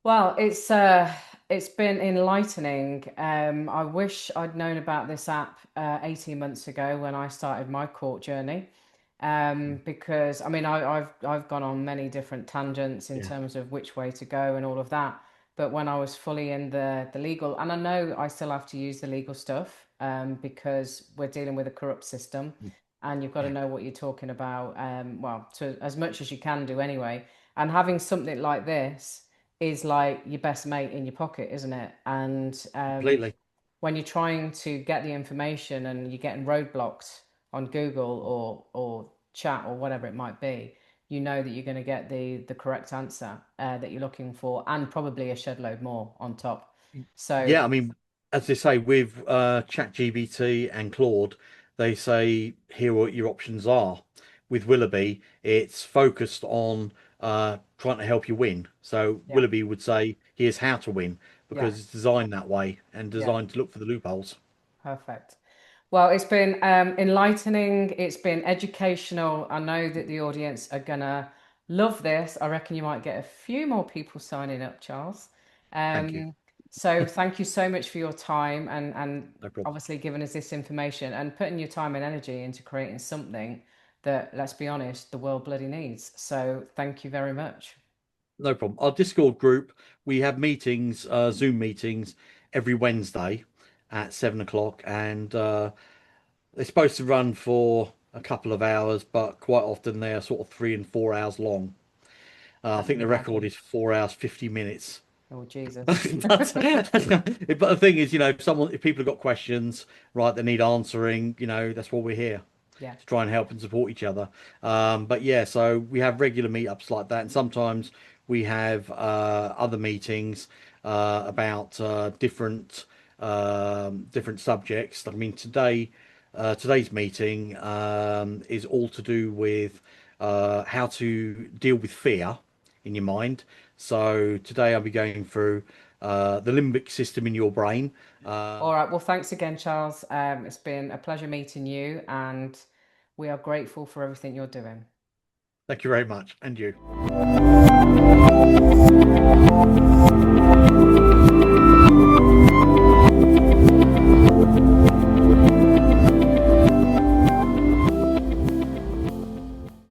Well, it's been enlightening. I wish I'd known about this app 18 months ago when I started my court journey. Because I mean I've gone on many different tangents in Yeah. terms of which way to go and all of that. But when I was fully in the legal, and I know I still have to use the legal stuff, because we're dealing with a corrupt system, and you've got to Yeah. know what you're talking about. Well, to as much as you can do anyway. And having something like this is like your best mate in your pocket, isn't it? And Completely. when you're trying to get the information and you're getting roadblocked on Google or chat or whatever it might be, you know that you're going to get the correct answer that you're looking for, and probably a shed load more on top. So Yeah, I mean, as they say with ChatGPT and Claude, they say here what your options are. With Willoughby, it's focused on trying to help you win. So yeah, Willoughby would say, here's how to win yeah, because it's designed that way and yeah, designed to look for the loopholes. perfect. Well, it's been enlightening. It's been educational. I know that the audience are gonna love this. I reckon you might get a few more people signing up, Charles. Thank you. Um, so thank you so much for your time and No problem. obviously giving us this information and putting your time and energy into creating something that, let's be honest, the world bloody needs. So thank you very much. No problem. Our Discord group, we have meetings, Zoom meetings every Wednesday at 7 o'clock, and they're supposed to run for a couple of hours, but quite often they are sort of 3 and 4 hours long. I I think can the record imagine. is 4 hours 50 minutes. Oh, Jesus. But the thing is, if people have got questions, right, they need answering, that's what we're here Yeah, to try and help and support each other. But yeah, so we have regular meetups like that, and sometimes we have other meetings about different subjects. I mean, today's meeting is all to do with how to deal with fear in your mind. So today I'll be going through the limbic system in your brain. all right. Well, thanks again, Charles. It's been a pleasure meeting you, and we are grateful for everything you're doing. Thank you very much, and you.